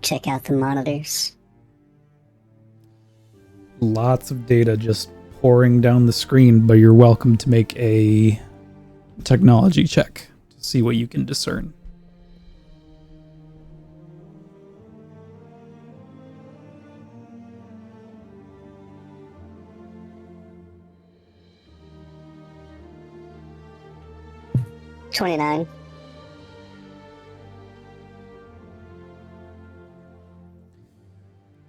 Check out the monitors. Lots of data just pouring down the screen, but you're welcome to make a technology check to see what you can discern. $29.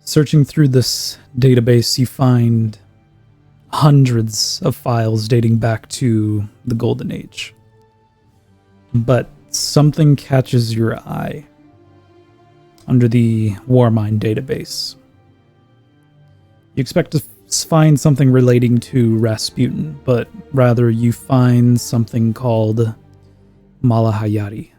Searching through this database, you find hundreds of files dating back to the Golden Age. But something catches your eye under the Warmind database. You expect to find something relating to Rasputin, but rather you find something called Malahayati.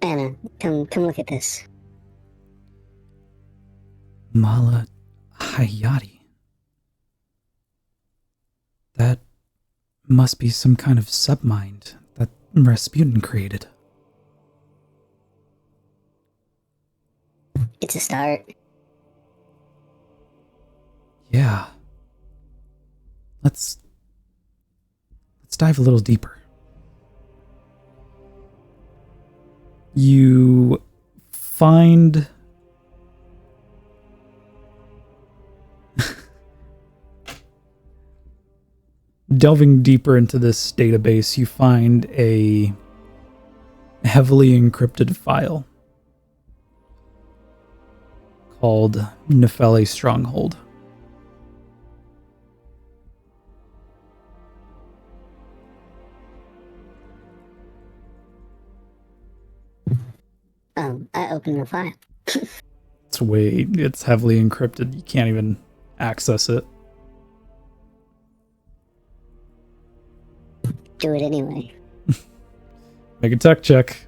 Anna, come look at this. Malahayati. That must be some kind of submind that Rasputin created. It's a start. Yeah. Let's dive a little deeper. You find delving deeper into this database, you find a heavily encrypted file called Nefeli Stronghold. I opened the file. It's heavily encrypted. You can't even access it. Do it anyway. Make a tech check.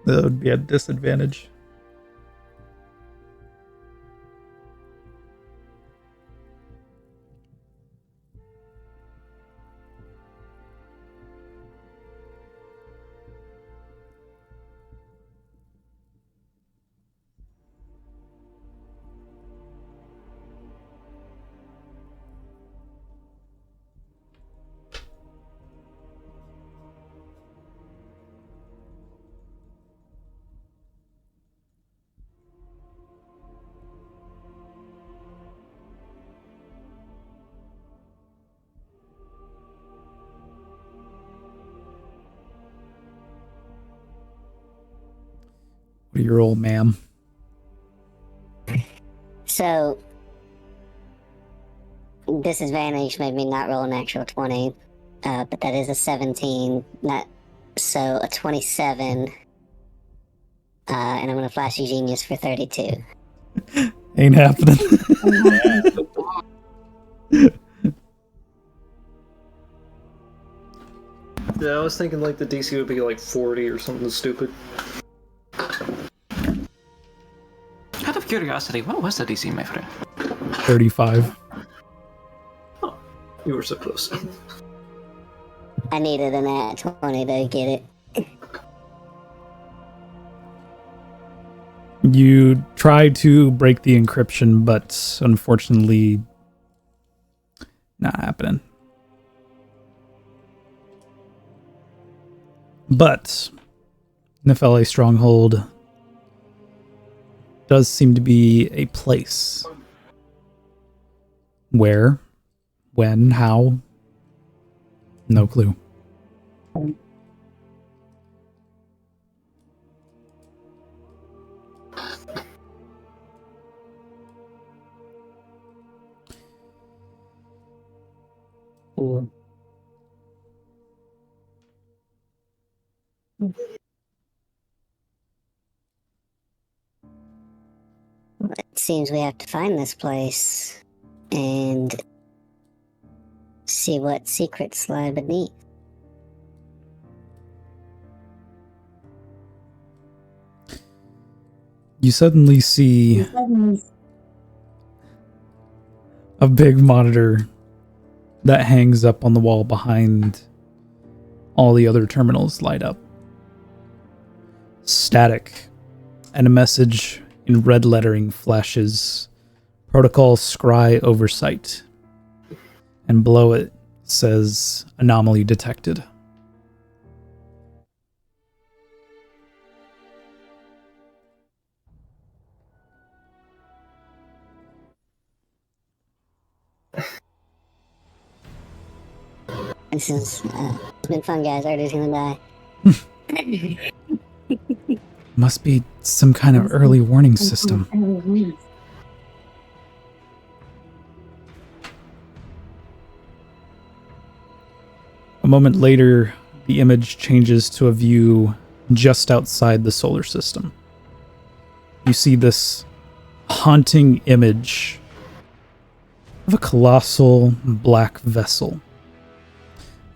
That would be a disadvantage. What do you roll, ma'am? So, disadvantage made me not roll an actual 20, but that is a 17. So a 27. And I'm gonna flash you genius for 32. Ain't happening. Yeah, I was thinking like the DC would be like 40 or something stupid. Out of curiosity, what was the DC, my friend? 35. You were so close. I needed an at 20 to get it. You try to break the encryption, but unfortunately, not happening. But Nefele Stronghold does seem to be a place. Where? When? How? No clue. It seems we have to find this place and see what secrets lie beneath. You suddenly see a big monitor that hangs up on the wall behind all the other terminals light up. Static, and a message in red lettering flashes, Protocol Scry Oversight. And below it says, Anomaly Detected. It's been fun, guys. Artie's gonna die. Must be some kind of early warning system. A moment later, the image changes to a view just outside the solar system. You see this haunting image of a colossal black vessel.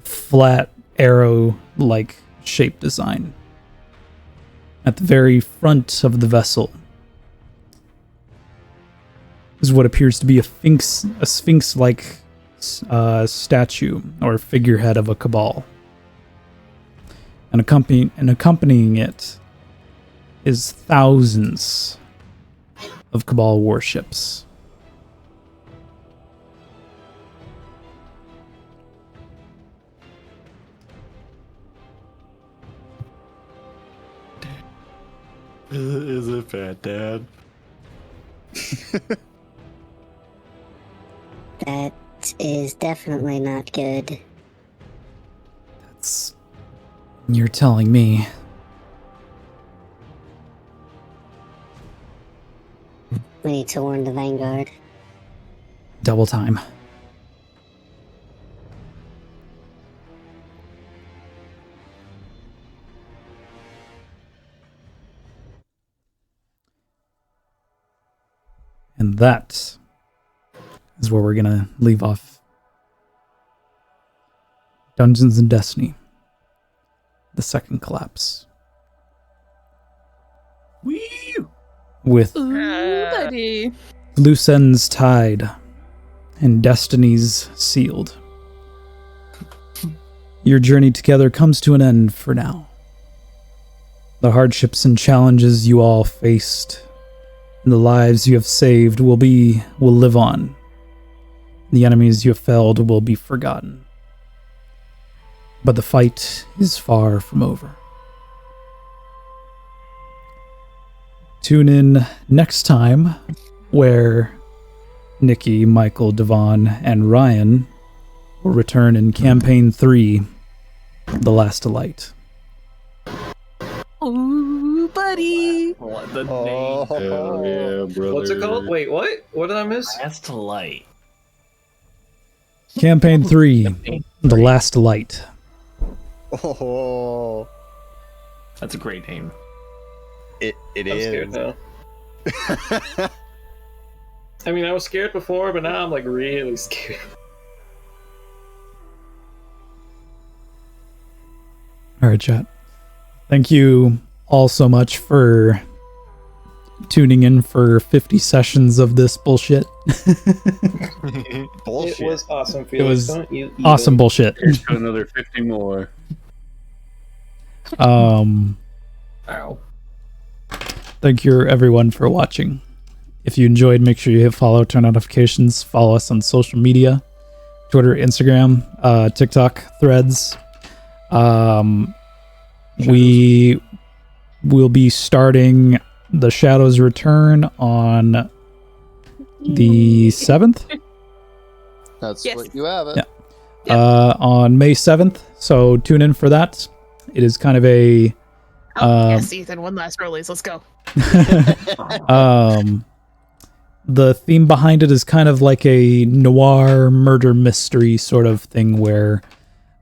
Flat, arrow-like shape design. At the very front of the vessel is what appears to be a sphinx-like statue or figurehead of a cabal. And accompanying it is thousands of cabal warships. Is it bad, Dad? That is definitely not good. That's... You're telling me. We need to warn the Vanguard. Double time. And that is where we're gonna leave off Dungeons and Destiny. The second collapse. Wee! With Ooh, buddy. loose ends tied and destinies sealed. Your journey together comes to an end for now. The hardships and challenges you all faced and the lives you have saved will live on. The enemies you have felled will be forgotten. But the fight is far from over. Tune in next time where Nikki, Michael, Devon, and Ryan will return in Campaign 3, The Last Light. Ooh, buddy. What the name? Hell yeah, brother. What's it called? Wait, what? What did I miss? Last Light. Campaign 3, The Last Light. Oh, That's a great name. it I'm is. scared now. I mean, I was scared before, but now I'm like really scared. All right, chat. Thank you all so much for tuning in for 50 sessions of this bullshit. Bullshit. It was awesome, Felix. was Don't you Awesome even- bullshit. Here's to another 50 more. Um, Ow. thank you everyone for watching. If you enjoyed, make sure you hit follow, turn on notifications, follow us on social media, Twitter, Instagram, TikTok, Threads. We will be starting The Shadows Return on the 7th. That's Yes. what you have it. Yeah. On May 7th, so tune in for that. It is kind of a Yes, Ethan. One last release. Let's go. The theme behind it is kind of like a noir murder mystery sort of thing where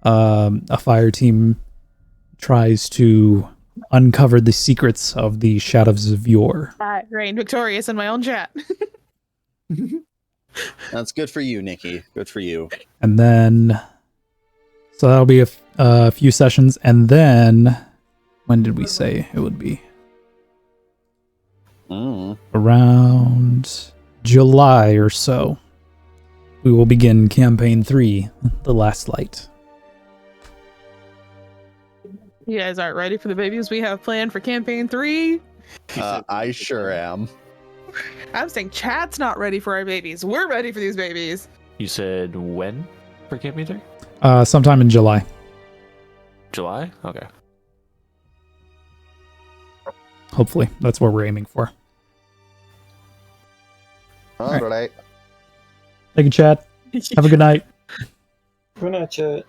a fire team tries to uncover the secrets of the Shadows of Yore. I reigned victorious in my own chat. That's good for you, Nikki. Good for you. And then, so that'll be a few sessions. And then, when did we say it would be? Around July or so, we will begin Campaign 3, The Last Light. You guys aren't ready for the babies we have planned for campaign 3. I sure am. I'm saying chat's not ready for our babies. We're ready for these babies. You said when for campaign 3? Sometime in July. July? Okay. Hopefully, that's what we're aiming for. All right. Thank you, chat. Have a good night. Good night, chat.